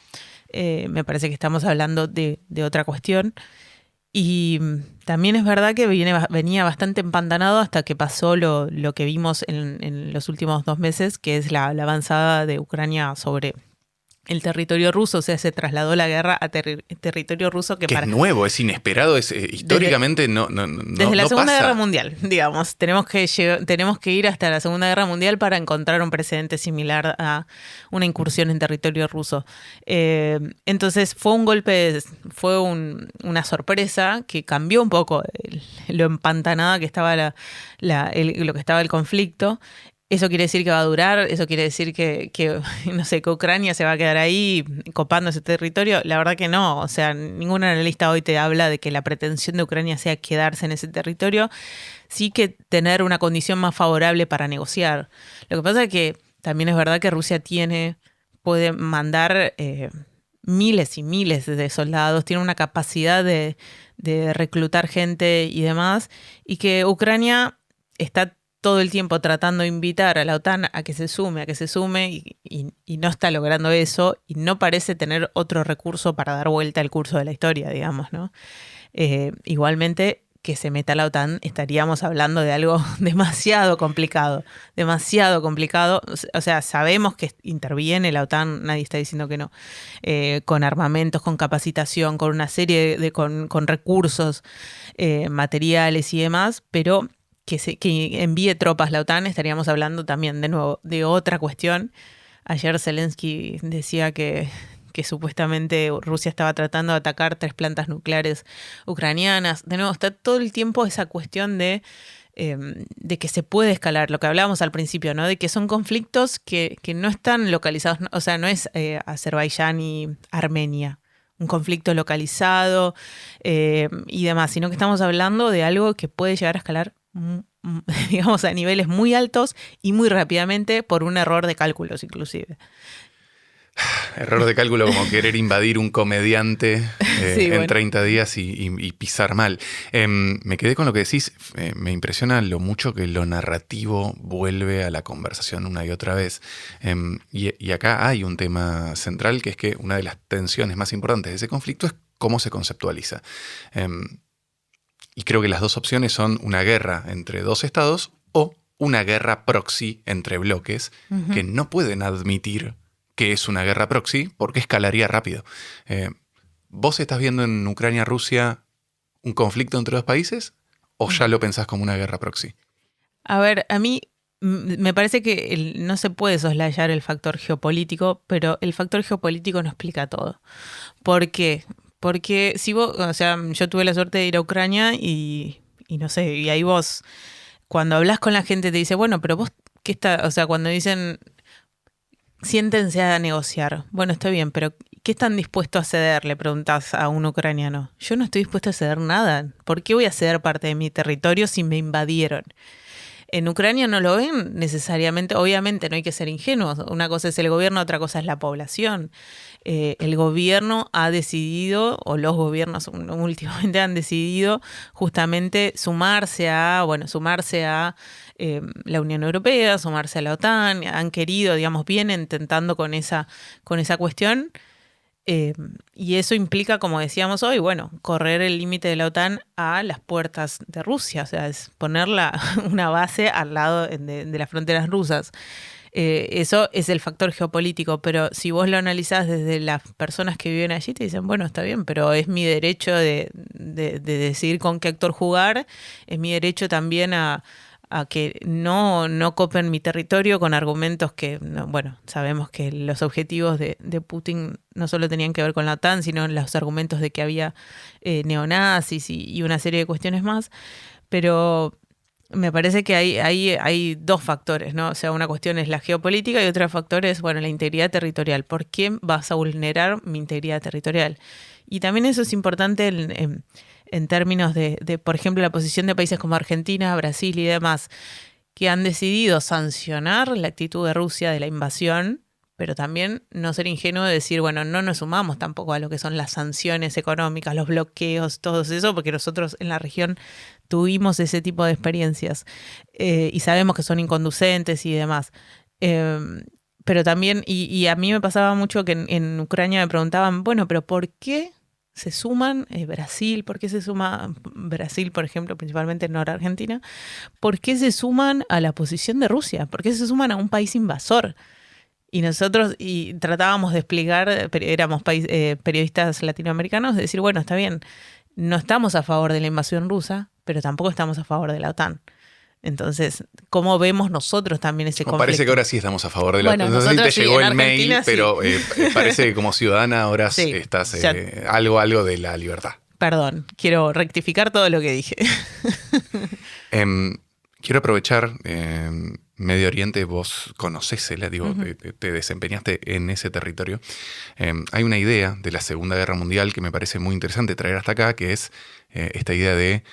Me parece que estamos hablando de otra cuestión. Y también es verdad que venía bastante empantanado hasta que pasó lo que vimos en los últimos 2 meses, que es la avanzada de Ucrania sobre el territorio ruso. O sea, se trasladó la guerra a territorio ruso que es nuevo, es inesperado, es históricamente desde la Segunda Guerra Mundial, digamos. Tenemos que ir hasta la Segunda Guerra Mundial para encontrar un precedente similar a una incursión en territorio ruso. Entonces fue un golpe, fue una sorpresa que cambió un poco lo empantanada que estaba lo que estaba el conflicto. ¿Eso quiere decir que va a durar? ¿Eso quiere decir que no sé, que Ucrania se va a quedar ahí copando ese territorio? La verdad que no. O sea, ningún analista hoy te habla de que la pretensión de Ucrania sea quedarse en ese territorio. Sí que tener una condición más favorable para negociar. Lo que pasa es que también es verdad que Rusia puede mandar miles y miles de soldados, tiene una capacidad de reclutar gente y demás, y que Ucrania está todo el tiempo tratando de invitar a la OTAN a que se sume, y no está logrando eso, y no parece tener otro recurso para dar vuelta al curso de la historia, digamos, ¿no? Igualmente, que se meta la OTAN, estaríamos hablando de algo demasiado complicado. O sea, sabemos que interviene la OTAN, nadie está diciendo que no, con armamentos, con capacitación, con una serie con recursos materiales y demás, pero que envíe tropas la OTAN, estaríamos hablando también de nuevo de otra cuestión. Ayer Zelensky decía que supuestamente Rusia estaba tratando de atacar 3 plantas nucleares ucranianas. De nuevo, está todo el tiempo esa cuestión de que se puede escalar, lo que hablábamos al principio, ¿no? De que son conflictos que no están localizados, o sea, no es Azerbaiyán y Armenia, un conflicto localizado y demás, sino que estamos hablando de algo que puede llegar a escalar digamos, a niveles muy altos y muy rápidamente por un error de cálculos inclusive. Error de cálculo como querer invadir un comediante sí, en 30 días y pisar mal. Me quedé con lo que decís. Me impresiona lo mucho que lo narrativo vuelve a la conversación una y otra vez. Y acá hay un tema central, que es que una de las tensiones más importantes de ese conflicto es cómo se conceptualiza. Y creo que las dos opciones son una guerra entre 2 estados o una guerra proxy entre bloques que no pueden admitir que es una guerra proxy porque escalaría rápido. ¿Vos estás viendo en Ucrania-Rusia un conflicto entre 2 países o ya lo pensás como una guerra proxy? A ver, a mí me parece que no se puede soslayar el factor geopolítico, pero el factor geopolítico no explica todo. ¿Por qué? Porque si vos, o sea, yo tuve la suerte de ir a Ucrania y no sé, y ahí vos, cuando hablas con la gente te dice, bueno, pero vos, ¿qué está? O sea, cuando dicen, siéntense a negociar. Bueno, está bien, pero ¿qué están dispuestos a ceder? Le preguntás a un ucraniano. Yo no estoy dispuesto a ceder nada. ¿Por qué voy a ceder parte de mi territorio si me invadieron? En Ucrania no lo ven necesariamente, obviamente no hay que ser ingenuos, una cosa es el gobierno, otra cosa es la población. El gobierno ha decidido, o los gobiernos últimamente han decidido justamente sumarse a la Unión Europea, sumarse a la OTAN, han querido, digamos, vienen intentando con esa cuestión. Y eso implica, como decíamos hoy, bueno, correr el límite de la OTAN a las puertas de Rusia, o sea, es poner una base al lado de las fronteras rusas. Eso es el factor geopolítico, pero si vos lo analizás desde las personas que viven allí, te dicen, bueno, está bien, pero es mi derecho de decidir con qué actor jugar, es mi derecho también a que no copen mi territorio con argumentos que, bueno, sabemos que los objetivos de Putin no solo tenían que ver con la OTAN, sino los argumentos de que había neonazis y una serie de cuestiones más, pero me parece que hay 2 factores, ¿no? O sea, una cuestión es la geopolítica y otro factor es, bueno, la integridad territorial. ¿Por qué vas a vulnerar mi integridad territorial? Y también eso es importante en términos de, por ejemplo, la posición de países como Argentina, Brasil y demás, que han decidido sancionar la actitud de Rusia de la invasión, pero también no ser ingenuo de decir, bueno, no nos sumamos tampoco a lo que son las sanciones económicas, los bloqueos, todo eso, porque nosotros en la región tuvimos ese tipo de experiencias y sabemos que son inconducentes y demás. Pero también, y a mí me pasaba mucho que en Ucrania me preguntaban, bueno, pero ¿por qué se suman Brasil, ¿por qué se suma Brasil, por ejemplo, principalmente Argentina? ¿Por qué se suman a la posición de Rusia? ¿Por qué se suman a un país invasor? Y nosotros tratábamos de explicar, éramos periodistas latinoamericanos, de decir, bueno, está bien, no estamos a favor de la invasión rusa, pero tampoco estamos a favor de la OTAN. Entonces, ¿cómo vemos nosotros también ese conflicto? Parece que ahora sí estamos a favor de la OTAN. Bueno, No sé si te sí, llegó el Argentina, mail, pero parece que como ciudadana ahora Sí, estás ya. algo de la libertad. Perdón, quiero rectificar todo lo que dije. Quiero aprovechar Medio Oriente, vos conocés, digo, te desempeñaste en ese territorio. Hay una idea de la Segunda Guerra Mundial que me parece muy interesante traer hasta acá, que es esta idea de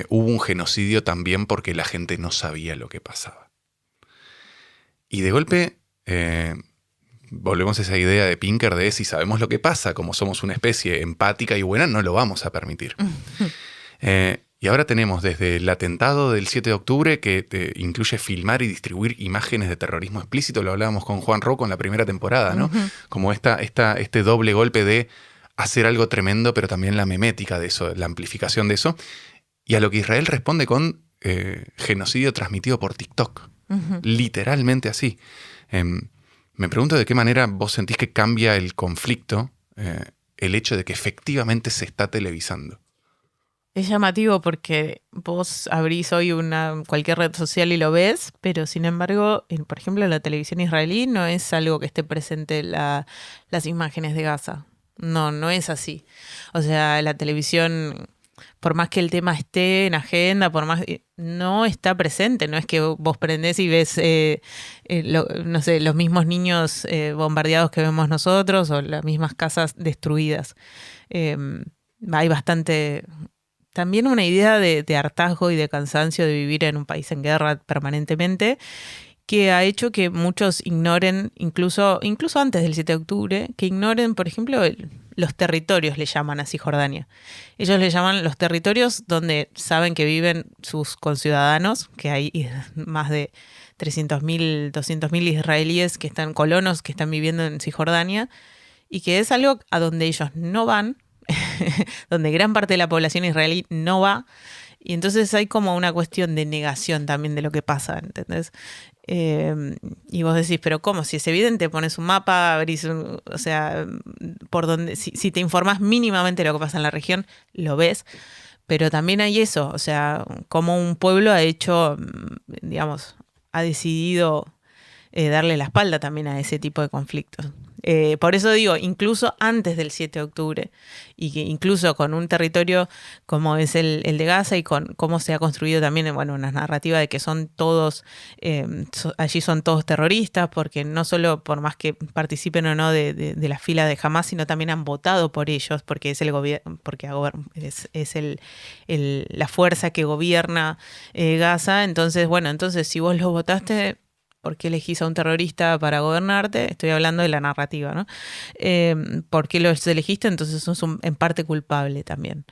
hubo un genocidio también porque la gente no sabía lo que pasaba. Y de golpe volvemos a esa idea de Pinker de si sabemos lo que pasa, como somos una especie empática y buena, no lo vamos a permitir. Y ahora tenemos desde el atentado del 7 de octubre, que incluye filmar y distribuir imágenes de terrorismo explícito, lo hablábamos con Juan Rocco en la primera temporada, ¿no? Como este doble golpe de hacer algo tremendo, pero también la memética de eso, la amplificación de eso. Y a lo que Israel responde con genocidio transmitido por TikTok. Literalmente así. Me pregunto de qué manera vos sentís que cambia el conflicto el hecho de que efectivamente se está televisando. Es llamativo porque vos abrís hoy cualquier red social y lo ves, pero sin embargo, por ejemplo, en la televisión israelí no es algo que esté presente las imágenes de Gaza. No es así. O sea, la televisión, por más que el tema esté en agenda, no está presente. No es que vos prendés y ves, no sé, los mismos niños bombardeados que vemos nosotros o las mismas casas destruidas. Hay bastante... También una idea de hartazgo y de cansancio de vivir en un país en guerra permanentemente, que ha hecho que muchos ignoren, incluso antes del 7 de octubre, que ignoren, por ejemplo, los territorios, le llaman a Cisjordania. Ellos le llaman los territorios donde saben que viven sus conciudadanos, que hay más de 300.000, 200.000 israelíes colonos que están viviendo en Cisjordania, y que es algo a donde ellos no van, donde gran parte de la población israelí no va, y entonces hay como una cuestión de negación también de lo que pasa, ¿entendés? Y vos decís, pero ¿cómo? Si es evidente, pones un mapa, abrís o sea, por donde, si te informás mínimamente de lo que pasa en la región, lo ves, pero también hay eso, o sea, como un pueblo ha hecho, digamos, ha decidido darle la espalda también a ese tipo de conflictos. Por eso digo, incluso antes del 7 de octubre, y que incluso con un territorio como es el de Gaza y con cómo se ha construido también, bueno, una narrativa de que son todos, allí son todos terroristas, porque no solo por más que participen o no de la fila de Hamas, sino también han votado por ellos, porque es el gobierno, porque es la fuerza que gobierna Gaza. Entonces, bueno, si vos los votaste, ¿por qué elegís a un terrorista para gobernarte? Estoy hablando de la narrativa, ¿no? ¿Por qué los elegiste? Entonces sos en parte culpable también.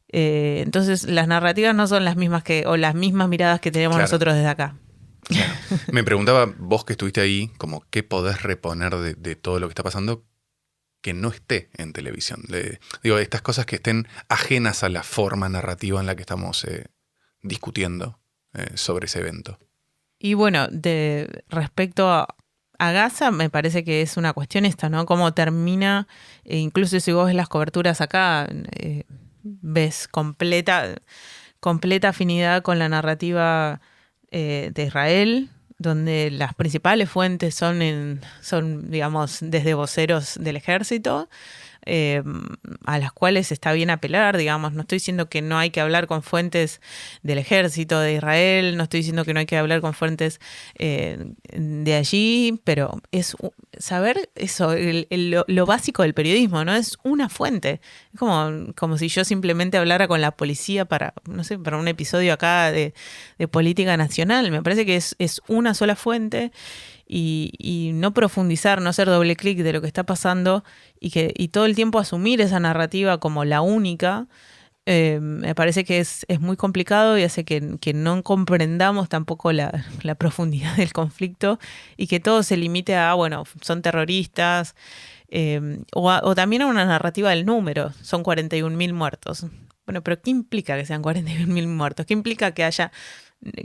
Entonces las narrativas no son las mismas o las mismas miradas que tenemos nosotros desde acá. Claro. Me preguntaba, vos que estuviste ahí, como qué podés reponer de todo lo que está pasando que no esté en televisión. Digo, estas cosas que estén ajenas a la forma narrativa en la que estamos discutiendo sobre ese evento. Y bueno, respecto a Gaza, me parece que es una cuestión esta, ¿no? Cómo termina, incluso si vos ves las coberturas acá, ves completa afinidad con la narrativa de Israel, donde las principales fuentes son, digamos, desde voceros del ejército, a las cuales está bien apelar, digamos. No estoy diciendo que no hay que hablar con fuentes del ejército de Israel, no estoy diciendo que no hay que hablar con fuentes de allí, pero es saber eso, lo básico del periodismo, ¿no? Es una fuente. Es como si yo simplemente hablara con la policía para un episodio acá de política nacional. Me parece que es una sola fuente. Y no profundizar, no hacer doble clic de lo que está pasando y todo el tiempo asumir esa narrativa como la única, me parece que es muy complicado y hace que no comprendamos tampoco la profundidad del conflicto y que todo se limite a, bueno, son terroristas, O también a una narrativa del número, son 41.000 muertos. Bueno, pero ¿qué implica que sean 41.000 muertos? ¿Qué implica que haya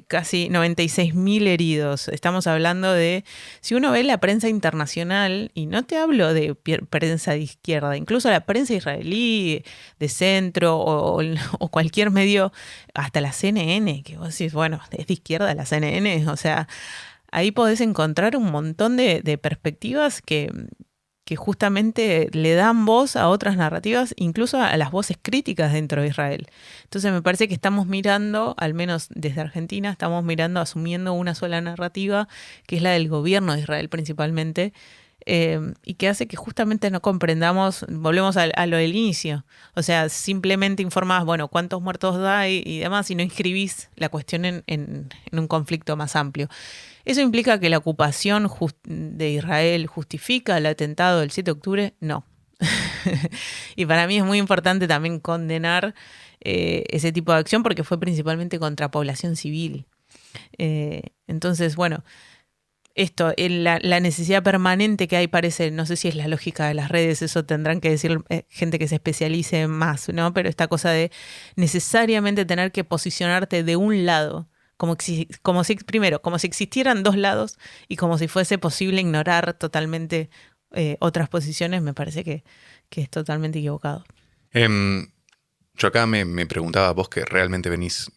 casi 96.000 heridos? Estamos hablando de, si uno ve la prensa internacional, y no te hablo de prensa de izquierda, incluso la prensa israelí, de centro, o cualquier medio, hasta la CNN, que vos decís, bueno, es de izquierda la CNN, o sea, ahí podés encontrar un montón de perspectivas que justamente le dan voz a otras narrativas, incluso a las voces críticas dentro de Israel. Entonces me parece que estamos mirando, al menos desde Argentina, estamos mirando, asumiendo una sola narrativa, que es la del gobierno de Israel principalmente, y que hace que justamente no comprendamos, volvemos a lo del inicio, o sea, simplemente informás, bueno, cuántos muertos hay y demás, y no inscribís la cuestión en un conflicto más amplio. ¿Eso implica que la ocupación de Israel justifica el atentado del 7 de octubre? No. Y para mí es muy importante también condenar ese tipo de acción porque fue principalmente contra población civil. Entonces, bueno, la necesidad permanente que hay parece, no sé si es la lógica de las redes, eso tendrán que decir gente que se especialice más, ¿no? Pero esta cosa de necesariamente tener que posicionarte de un lado, como si existieran dos lados y como si fuese posible ignorar totalmente otras posiciones, me parece que es totalmente equivocado. Yo acá me preguntaba, vos que realmente venís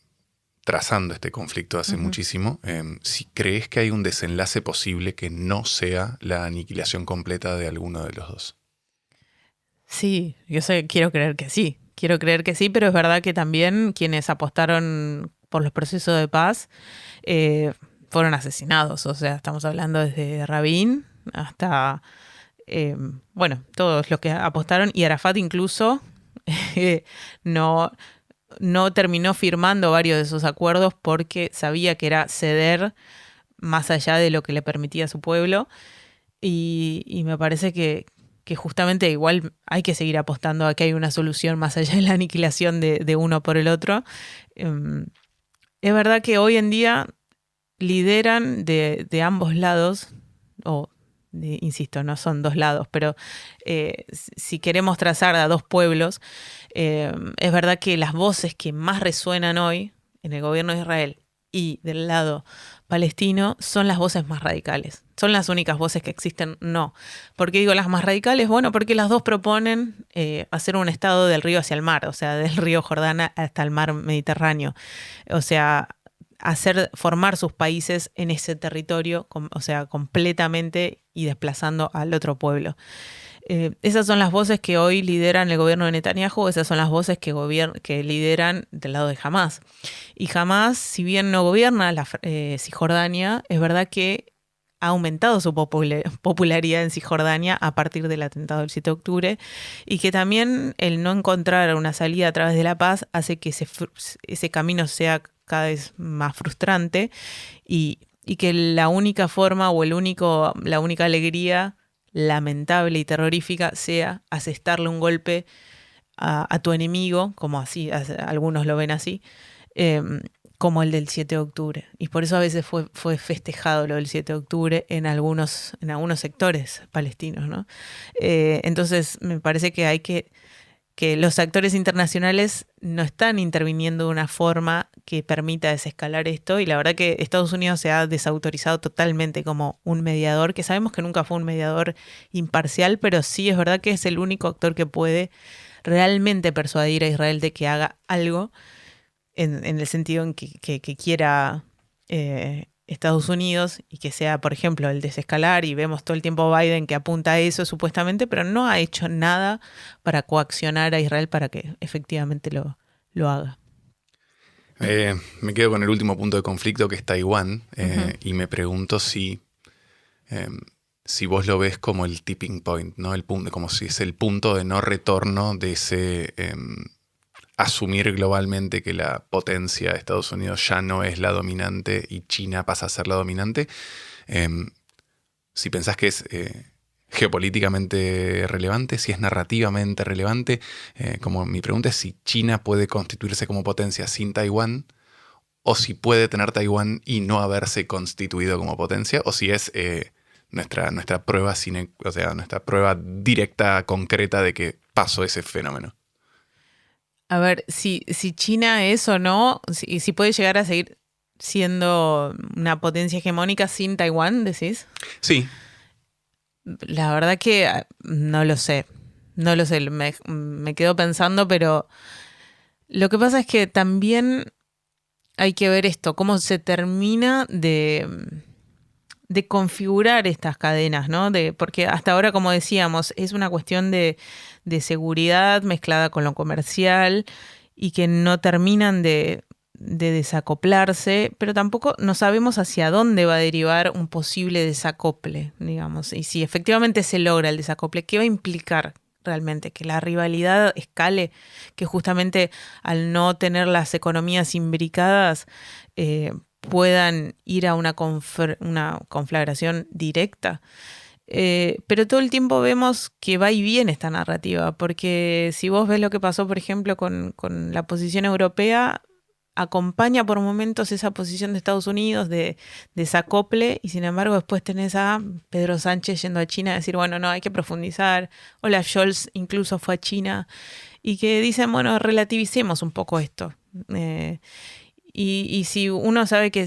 trazando este conflicto hace muchísimo, si crees que hay un desenlace posible que no sea la aniquilación completa de alguno de los dos. Sí, quiero creer que sí. Quiero creer que sí, pero es verdad que también quienes apostaron por los procesos de paz fueron asesinados. O sea, estamos hablando desde Rabin hasta, todos los que apostaron, y Arafat incluso no terminó firmando varios de esos acuerdos porque sabía que era ceder más allá de lo que le permitía a su pueblo. Y me parece que justamente igual hay que seguir apostando a que hay una solución más allá de la aniquilación de uno por el otro. Es verdad que hoy en día lideran de ambos lados, insisto, no son dos lados, pero si queremos trazar a dos pueblos, es verdad que las voces que más resuenan hoy en el gobierno de Israel y del lado palestino son las voces más radicales. ¿Son las únicas voces que existen? No. ¿Por qué digo las más radicales? Bueno, porque las dos proponen hacer un estado del río hacia el mar, o sea, del río Jordán hasta el mar Mediterráneo. O sea, formar sus países en ese territorio, o sea, completamente, y desplazando al otro pueblo. Esas son las voces que hoy lideran el gobierno de Netanyahu, esas son las voces que lideran del lado de Hamás. Y Hamás, si bien no gobierna Cisjordania, es verdad que ha aumentado su popularidad en Cisjordania a partir del atentado del 7 de octubre, y que también el no encontrar una salida a través de la paz hace que ese camino sea cada vez más frustrante, y que la única forma o la única alegría lamentable y terrorífica sea asestarle un golpe a tu enemigo, como así, algunos lo ven así, como el del 7 de octubre. Y por eso a veces fue festejado lo del 7 de octubre en algunos sectores palestinos, ¿no? Entonces me parece que hay que los actores internacionales no están interviniendo de una forma que permita desescalar esto, y la verdad que Estados Unidos se ha desautorizado totalmente como un mediador, que sabemos que nunca fue un mediador imparcial, pero sí es verdad que es el único actor que puede realmente persuadir a Israel de que haga algo en el sentido en que quiera Estados Unidos, y que sea, por ejemplo, el desescalar, y vemos todo el tiempo a Biden que apunta a eso supuestamente, pero no ha hecho nada para coaccionar a Israel para que efectivamente lo haga. Me quedo con el último punto de conflicto, que es Taiwán, y me pregunto si vos lo ves como el tipping point, ¿no? El punto, como si es el punto de no retorno de ese asumir globalmente que la potencia de Estados Unidos ya no es la dominante y China pasa a ser la dominante. Si pensás que es geopolíticamente relevante, si es narrativamente relevante, como mi pregunta es si China puede constituirse como potencia sin Taiwán, o si puede tener Taiwán y no haberse constituido como potencia, o si es nuestra prueba o sea, nuestra prueba directa, concreta de que pasó ese fenómeno. A ver, si China es o no, si puede llegar a seguir siendo una potencia hegemónica sin Taiwán, decís. Sí. La verdad que no lo sé. No lo sé, me quedo pensando, pero lo que pasa es que también hay que ver esto, cómo se termina de configurar estas cadenas, ¿no? Porque hasta ahora, como decíamos, es una cuestión de seguridad mezclada con lo comercial y que no terminan de desacoplarse, pero tampoco no sabemos hacia dónde va a derivar un posible desacople, digamos. Y si efectivamente se logra el desacople, ¿qué va a implicar realmente? Que la rivalidad escale, que justamente al no tener las economías imbricadas puedan ir a una conflagración directa. Pero todo el tiempo vemos que va y viene esta narrativa, porque si vos ves lo que pasó, por ejemplo, con la posición europea, acompaña por momentos esa posición de Estados Unidos de desacople, y sin embargo después tenés a Pedro Sánchez yendo a China a decir, bueno, no, hay que profundizar. Olaf Scholz incluso fue a China, y que dicen, bueno, relativicemos un poco esto. Y si uno sabe que,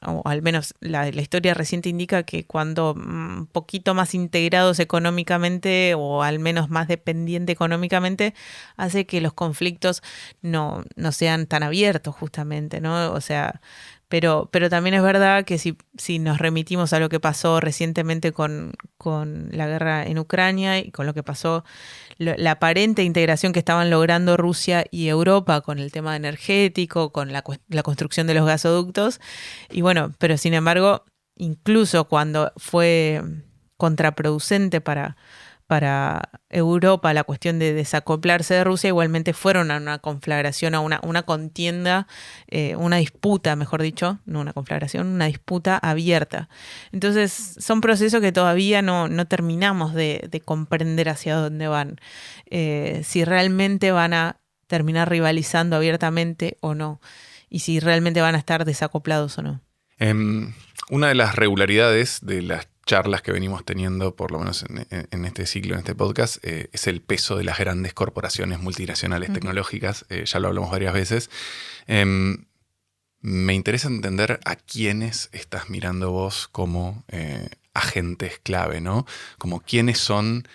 o al menos la historia reciente indica que cuando un poquito más integrados económicamente o al menos más dependiente económicamente, hace que los conflictos no sean tan abiertos justamente, ¿no? O sea, pero también es verdad que si nos remitimos a lo que pasó recientemente con la guerra en Ucrania y con lo que pasó, la aparente integración que estaban logrando Rusia y Europa con el tema energético, con la construcción de los gasoductos, y bueno, pero sin embargo, incluso cuando fue contraproducente para Europa la cuestión de desacoplarse de Rusia, igualmente fueron a una conflagración, a una contienda, una disputa, mejor dicho, no una conflagración, una disputa abierta. Entonces son procesos que todavía no terminamos de comprender hacia dónde van, si realmente van a terminar rivalizando abiertamente o no, y si realmente van a estar desacoplados o no. Una de las regularidades de las charlas que venimos teniendo, por lo menos en este ciclo, en este podcast, es el peso de las grandes corporaciones multinacionales tecnológicas. Ya lo hablamos varias veces. Me interesa entender a quiénes estás mirando vos como agentes clave, ¿no? Como quiénes son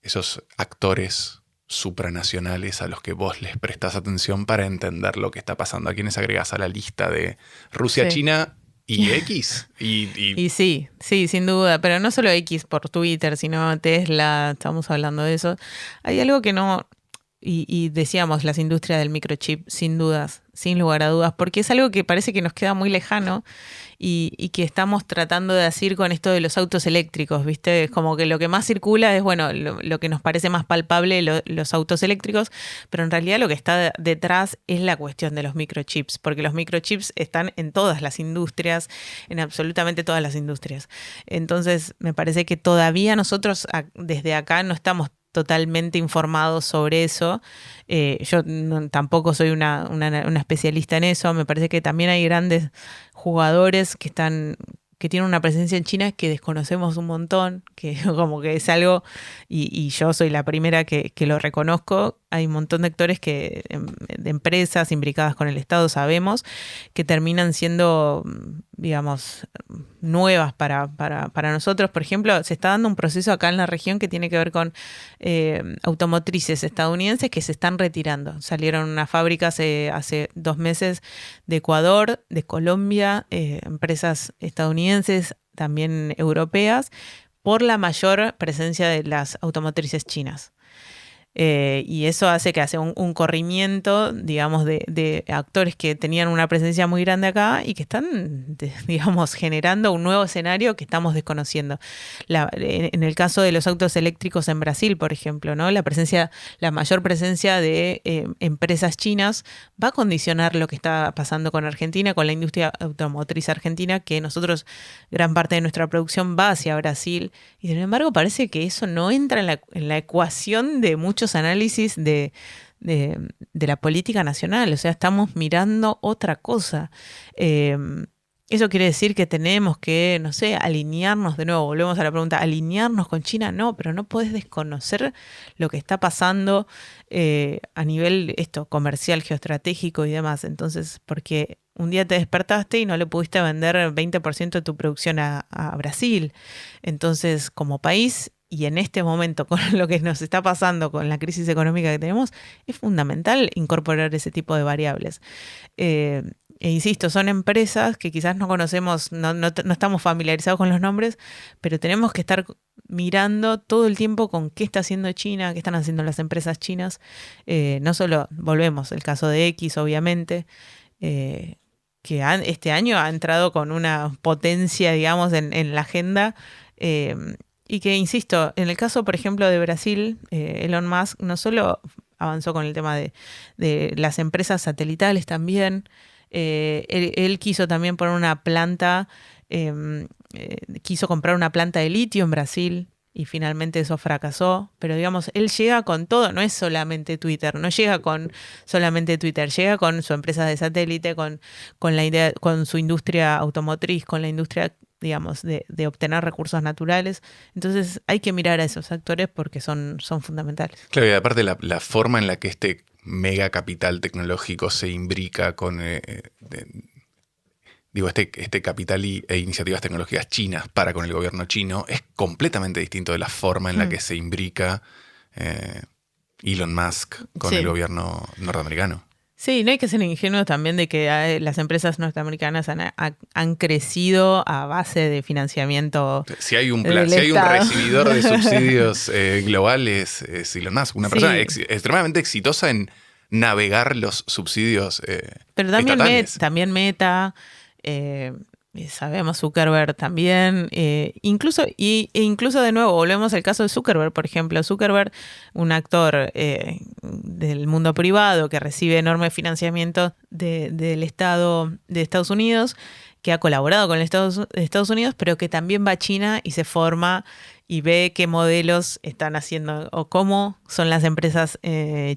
esos actores supranacionales a los que vos les prestás atención para entender lo que está pasando. ¿A quiénes agregás a la lista de Rusia, Sí. China y X? Y sí, sin duda, pero no solo X por Twitter, sino Tesla, estamos hablando de eso. Hay algo que no, y decíamos, las industrias del microchip, sin dudas, sin lugar a dudas, porque es algo que parece que nos queda muy lejano y que estamos tratando de decir con esto de los autos eléctricos, ¿viste? Es como que lo que más circula es, bueno, lo que nos parece más palpable, los autos eléctricos, pero en realidad lo que está detrás es la cuestión de los microchips, porque los microchips están en todas las industrias, en absolutamente todas las industrias. Entonces, me parece que todavía nosotros desde acá no estamos totalmente informados sobre eso. Yo tampoco soy una especialista en eso. Me parece que también hay grandes jugadores que tienen una presencia en China que desconocemos un montón, que como que es algo, y yo soy la primera que lo reconozco. Hay un montón de actores de empresas imbricadas con el Estado, sabemos, que terminan siendo, digamos, nuevas para nosotros. Por ejemplo, se está dando un proceso acá en la región que tiene que ver con automotrices estadounidenses que se están retirando. Salieron unas fábricas hace 2 meses de Ecuador, de Colombia, empresas estadounidenses, también europeas, por la mayor presencia de las automotrices chinas. Y eso hace que hace un corrimiento, digamos, de actores que tenían una presencia muy grande acá y que están, digamos, generando un nuevo escenario que estamos desconociendo. En el caso de los autos eléctricos en Brasil, por ejemplo, ¿no? La mayor presencia de empresas chinas va a condicionar lo que está pasando con Argentina, con la industria automotriz argentina, que nosotros, gran parte de nuestra producción va hacia Brasil, y sin embargo parece que eso no entra en la ecuación de muchos análisis de la política nacional. O sea, estamos mirando otra cosa. Eso quiere decir que tenemos que, no sé, alinearnos de nuevo. Volvemos a la pregunta, ¿alinearnos con China? No, pero no podés desconocer lo que está pasando a nivel comercial, geoestratégico y demás. Entonces, porque un día te despertaste y no le pudiste vender 20% de tu producción a Brasil. Entonces, como país, y en este momento con lo que nos está pasando con la crisis económica que tenemos, es fundamental incorporar ese tipo de variables. E insisto, son empresas que quizás no conocemos, no estamos familiarizados con los nombres, pero tenemos que estar mirando todo el tiempo con qué está haciendo China, qué están haciendo las empresas chinas. No solo, volvemos, el caso de X, obviamente, que este año ha entrado con una potencia, digamos, en la agenda. Y que, insisto, en el caso, por ejemplo, de Brasil, Elon Musk no solo avanzó con el tema de las empresas satelitales también. Él quiso también poner una planta, quiso comprar una planta de litio en Brasil y finalmente eso fracasó. Pero digamos, él llega con todo, no es solamente Twitter, no llega con solamente Twitter, llega con su empresa de satélite, con la idea, con su industria automotriz, con la industria, digamos, de obtener recursos naturales. Entonces hay que mirar a esos actores porque son fundamentales. Claro, y aparte la forma en la que este mega capital tecnológico se imbrica con este capital e iniciativas tecnológicas chinas para con el gobierno chino es completamente distinto de la forma en la que se imbrica Elon Musk con el gobierno norteamericano. Sí, no hay que ser ingenuos también de que las empresas norteamericanas han crecido a base de financiamiento. Si hay un recibidor de subsidios globales, es Elon Musk, una persona extremadamente exitosa en navegar los subsidios pero también estatales. También Meta, sabemos Zuckerberg también, incluso de nuevo volvemos al caso de Zuckerberg, por ejemplo. Zuckerberg, un actor del mundo privado que recibe enorme financiamiento del Estado de Estados Unidos, que ha colaborado con el Estado de Estados Unidos, pero que también va a China y se forma y ve qué modelos están haciendo o cómo son las empresas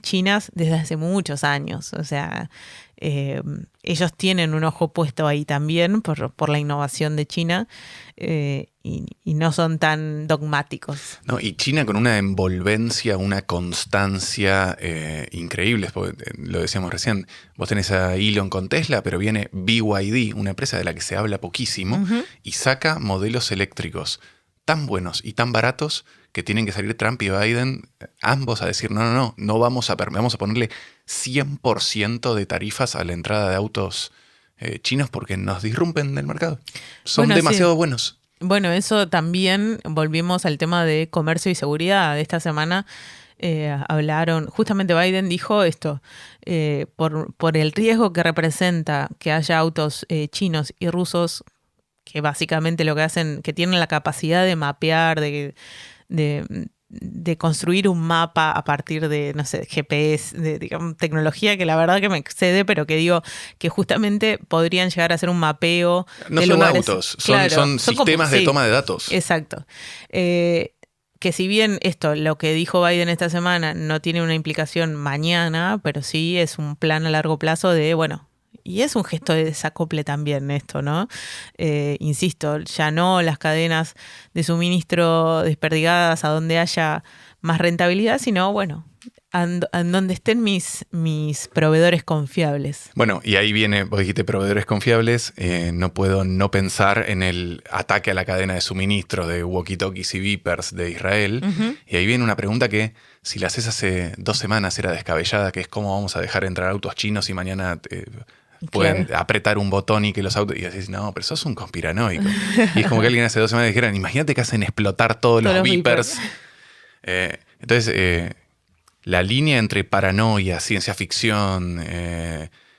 chinas desde hace muchos años. O sea, ellos tienen un ojo puesto ahí también por la innovación de China y no son tan dogmáticos. No, y China con una envolvencia, una constancia increíbles. Lo decíamos recién, vos tenés a Elon con Tesla, pero viene BYD, una empresa de la que se habla poquísimo, y saca modelos eléctricos tan buenos y tan baratos que tienen que salir Trump y Biden ambos a decir no vamos a ponerle 100% de tarifas a la entrada de autos chinos porque nos disrumpen del mercado. Son demasiado buenos. Bueno, eso también, volvimos al tema de comercio y seguridad. Esta semana hablaron, justamente Biden dijo esto, por el riesgo que representa que haya autos chinos y rusos, que básicamente lo que hacen, que tienen la capacidad de mapear, de construir un mapa a partir de, no sé, GPS, digamos, tecnología que la verdad que me excede, pero que digo que justamente podrían llegar a hacer un mapeo. No de son lugares, autos, claro, son sistemas de toma de datos. Exacto. Que si bien lo que dijo Biden esta semana no tiene una implicación mañana, pero sí es un plan a largo plazo de, bueno, y es un gesto de desacople también esto, ¿no? Insisto, ya no las cadenas de suministro desperdigadas a donde haya más rentabilidad, sino, bueno, en donde estén mis proveedores confiables. Bueno, y ahí viene, vos dijiste proveedores confiables, no puedo no pensar en el ataque a la cadena de suministro de walkie-talkies y beepers de Israel. Y ahí viene una pregunta que, si la haces hace 2 semanas, era descabellada, que es cómo vamos a dejar entrar autos chinos y mañana pueden apretar un botón y que los autos... Y decís, no, pero sos un conspiranoico. Y es como que alguien hace 2 semanas dijera, imagínate que hacen explotar todos los beepers. Entonces, la línea entre paranoia, ciencia ficción,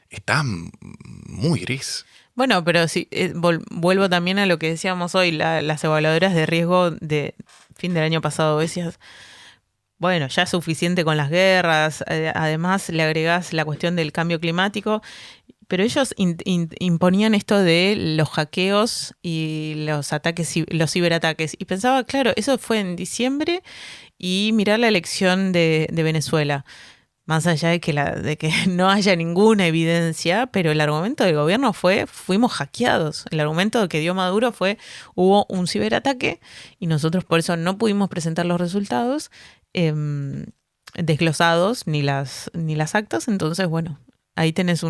está muy gris. Bueno, pero sí, vuelvo también a lo que decíamos hoy, las evaluadoras de riesgo de fin del año pasado. Decías, bueno, ya es suficiente con las guerras, además le agregás la cuestión del cambio climático, pero ellos imponían esto de los hackeos y los ataques, los ciberataques. Y pensaba, claro, eso fue en diciembre y mirar la elección de Venezuela. más allá de que no haya ninguna evidencia, pero el argumento del gobierno fuimos hackeados. El argumento que dio Maduro hubo un ciberataque y nosotros por eso no pudimos presentar los resultados desglosados ni las actas. Entonces, bueno, ahí tenés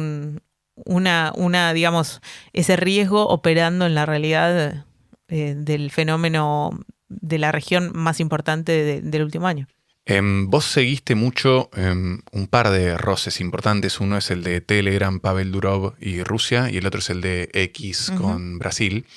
digamos, ese riesgo operando en la realidad del fenómeno de la región más importante del último año. Vos seguiste mucho un par de roces importantes. Uno es el de Telegram, Pavel Durov y Rusia, y el otro es el de X con Brasil.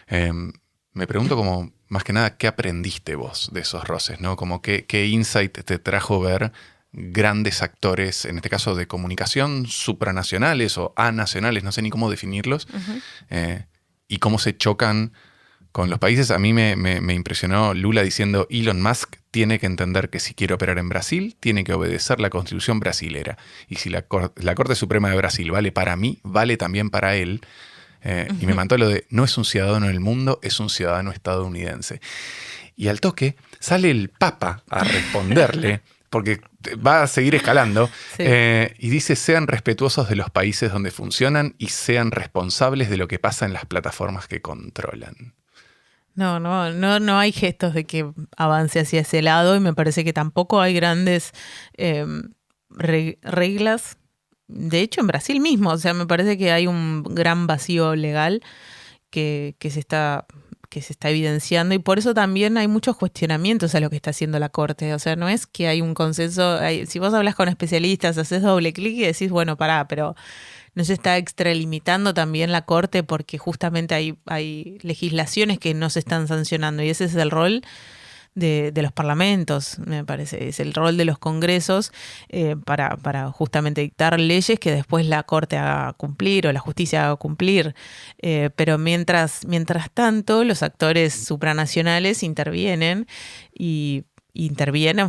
Me pregunto como, más que nada, ¿qué aprendiste vos de esos roces, ¿no? Como qué insight te trajo ver grandes actores, en este caso de comunicación, supranacionales o anacionales, no sé ni cómo definirlos, y cómo se chocan con los países. A mí me impresionó Lula diciendo: Elon Musk tiene que entender que si quiere operar en Brasil, tiene que obedecer la constitución brasilera. Y si la Corte Suprema de Brasil vale para mí, vale también para él. Y me mandó lo de: no es un ciudadano del mundo, es un ciudadano estadounidense. Y al toque sale el Papa a responderle, porque va a seguir escalando, sí. Y dice: sean respetuosos de los países donde funcionan y sean responsables de lo que pasa en las plataformas que controlan. No hay gestos de que avance hacia ese lado, y me parece que tampoco hay grandes reglas. De hecho, en Brasil mismo, o sea, me parece que hay un gran vacío legal que se está evidenciando, y por eso también hay muchos cuestionamientos a lo que está haciendo la Corte. O sea, no es que hay un consenso. Si vos hablas con especialistas, haces doble clic y decís, bueno, pará, pero no se está extralimitando también la Corte, porque justamente hay legislaciones que no se están sancionando, y ese es el rol de los parlamentos, me parece. Es el rol de los congresos para justamente dictar leyes que después la Corte haga cumplir o la justicia haga cumplir. Pero mientras tanto, los actores supranacionales intervienen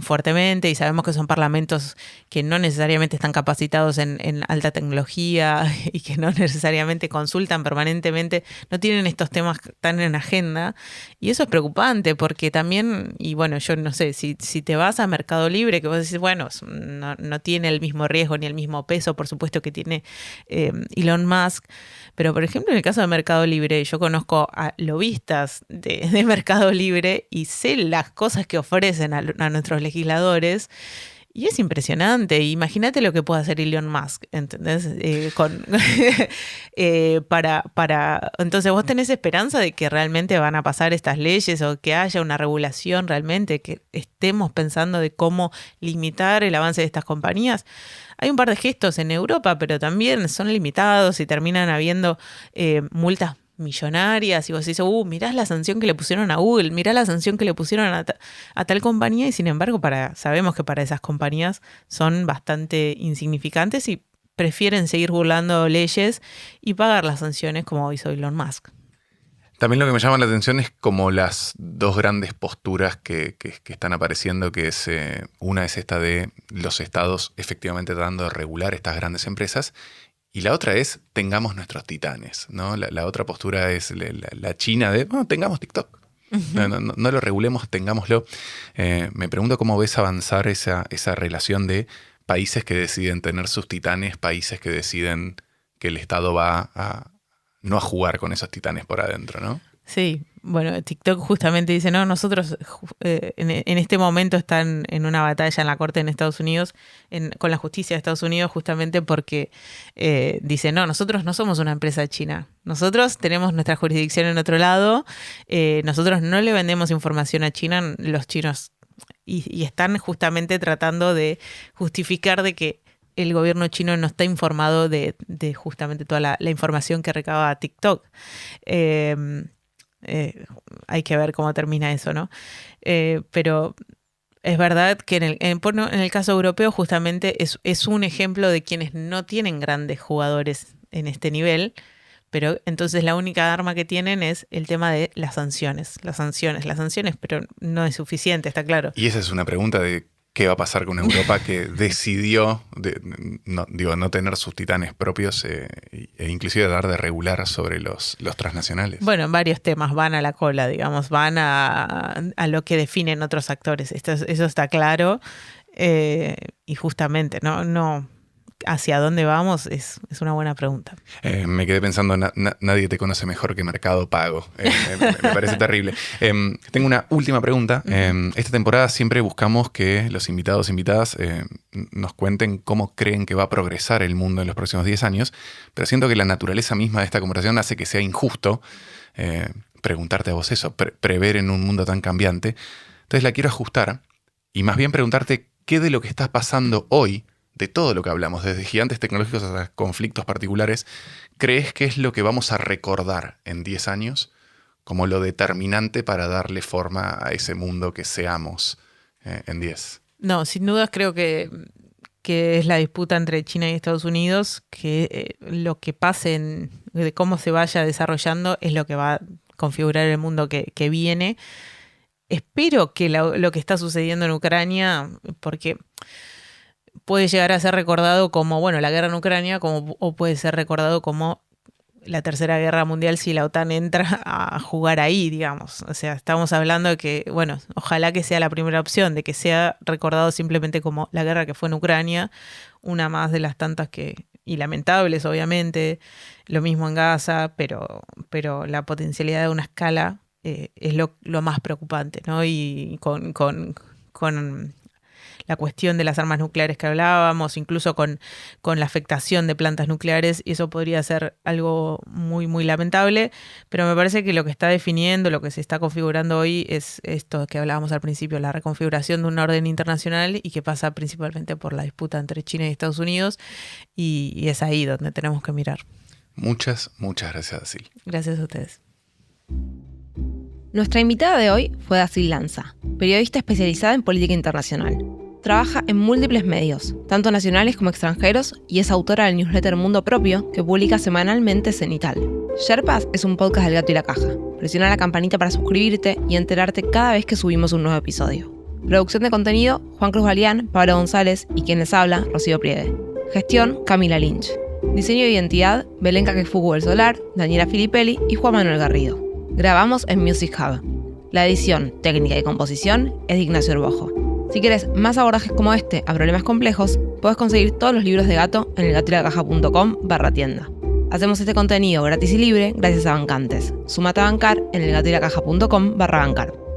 fuertemente, y sabemos que son parlamentos que no necesariamente están capacitados en alta tecnología y que no necesariamente consultan permanentemente, no tienen estos temas tan en agenda, y eso es preocupante porque también, y bueno, yo no sé, si te vas a Mercado Libre, que vos decís, bueno, no tiene el mismo riesgo ni el mismo peso, por supuesto, que tiene Elon Musk, pero por ejemplo en el caso de Mercado Libre, yo conozco a lobistas de Mercado Libre y sé las cosas que ofrecen a nuestros legisladores, y es impresionante. Imagínate lo que puede hacer Elon Musk, ¿entendés? Entonces vos tenés esperanza de que realmente van a pasar estas leyes, o que haya una regulación realmente, que estemos pensando de cómo limitar el avance de estas compañías. Hay un par de gestos en Europa, pero también son limitados y terminan habiendo multas millonarias, y vos decís, mirá la sanción que le pusieron a Google, mirá la sanción que le pusieron a tal compañía, y sin embargo sabemos que para esas compañías son bastante insignificantes y prefieren seguir burlando leyes y pagar las sanciones, como hizo Elon Musk. También lo que me llama la atención es como las dos grandes posturas que están apareciendo, que es una es esta de los estados efectivamente tratando de regular estas grandes empresas, y la otra es tengamos nuestros titanes, ¿no? La otra postura es la China de tengamos TikTok. Uh-huh. No lo regulemos, tengámoslo. Me pregunto cómo ves avanzar esa relación de países que deciden tener sus titanes, países que deciden que el Estado va no a jugar con esos titanes por adentro, ¿no? Sí, bueno, TikTok justamente dice, no, nosotros en este momento están en una batalla en la Corte en Estados Unidos, con la justicia de Estados Unidos, justamente porque dice, no, nosotros no somos una empresa china, nosotros tenemos nuestra jurisdicción en otro lado, nosotros no le vendemos información a China, los chinos, y están justamente tratando de justificar de que el gobierno chino no está informado de justamente toda la información que recaba TikTok. Hay que ver cómo termina eso, ¿no? Pero es verdad que en el caso europeo justamente es un ejemplo de quienes no tienen grandes jugadores en este nivel, pero entonces la única arma que tienen es el tema de las sanciones, pero no es suficiente, está claro. Y esa es una pregunta de qué va a pasar con Europa, que decidió no tener sus titanes propios e inclusive dar de regular sobre los transnacionales. Bueno, en varios temas van a la cola, digamos, van a lo que definen otros actores. Eso está claro. Y justamente, no hacia dónde vamos es una buena pregunta. Me quedé pensando, nadie te conoce mejor que Mercado Pago. Me parece terrible. Tengo una última pregunta. Esta temporada siempre buscamos que los invitados e invitadas nos cuenten cómo creen que va a progresar el mundo en los próximos 10 años, pero siento que la naturaleza misma de esta conversación hace que sea injusto preguntarte a vos eso, prever en un mundo tan cambiante. Entonces la quiero ajustar y más bien preguntarte qué de lo que está pasando hoy, de todo lo que hablamos, desde gigantes tecnológicos hasta conflictos particulares, ¿crees que es lo que vamos a recordar en 10 años como lo determinante para darle forma a ese mundo que seamos en 10? No, sin dudas creo que es la disputa entre China y Estados Unidos, que lo que pase de cómo se vaya desarrollando es lo que va a configurar el mundo que viene. Espero que lo que está sucediendo en Ucrania, porque puede llegar a ser recordado como, bueno, la guerra en Ucrania, o puede ser recordado como la Tercera Guerra Mundial si la OTAN entra a jugar ahí, digamos. O sea, estamos hablando de que, bueno, ojalá que sea la primera opción, de que sea recordado simplemente como la guerra que fue en Ucrania, una más de las tantas y lamentables, obviamente, lo mismo en Gaza, pero la potencialidad de una escala es lo más preocupante, ¿no? Y con la cuestión de las armas nucleares que hablábamos, incluso con la afectación de plantas nucleares, y eso podría ser algo muy, muy lamentable, pero me parece que lo que está definiendo, lo que se está configurando hoy es esto que hablábamos al principio, la reconfiguración de un orden internacional y que pasa principalmente por la disputa entre China y Estados Unidos, y es ahí donde tenemos que mirar. Muchas gracias, Dasil. Gracias a ustedes. Nuestra invitada de hoy fue Dasil Lanza, periodista especializada en política internacional. Trabaja en múltiples medios, tanto nacionales como extranjeros, y es autora del newsletter Mundo Propio, que publica semanalmente Cenital. Sherpas es un podcast del Gato y la Caja. Presiona la campanita para suscribirte y enterarte cada vez que subimos un nuevo episodio. Producción de contenido, Juan Cruz Balián, Pablo González y quien les habla, Rocío Priede. Gestión, Camila Lynch. Diseño de identidad, Belén Caquefugo del Solar, Daniela Filippelli y Juan Manuel Garrido. Grabamos en Music Hub. La edición, técnica y composición es de Ignacio Orbojo. Si quieres más abordajes como este a problemas complejos, puedes conseguir todos los libros de Gato en elgatoylacaja.com/tienda. Hacemos este contenido gratis y libre gracias a bancantes. Sumate a bancar en elgatoylacaja.com/bancar.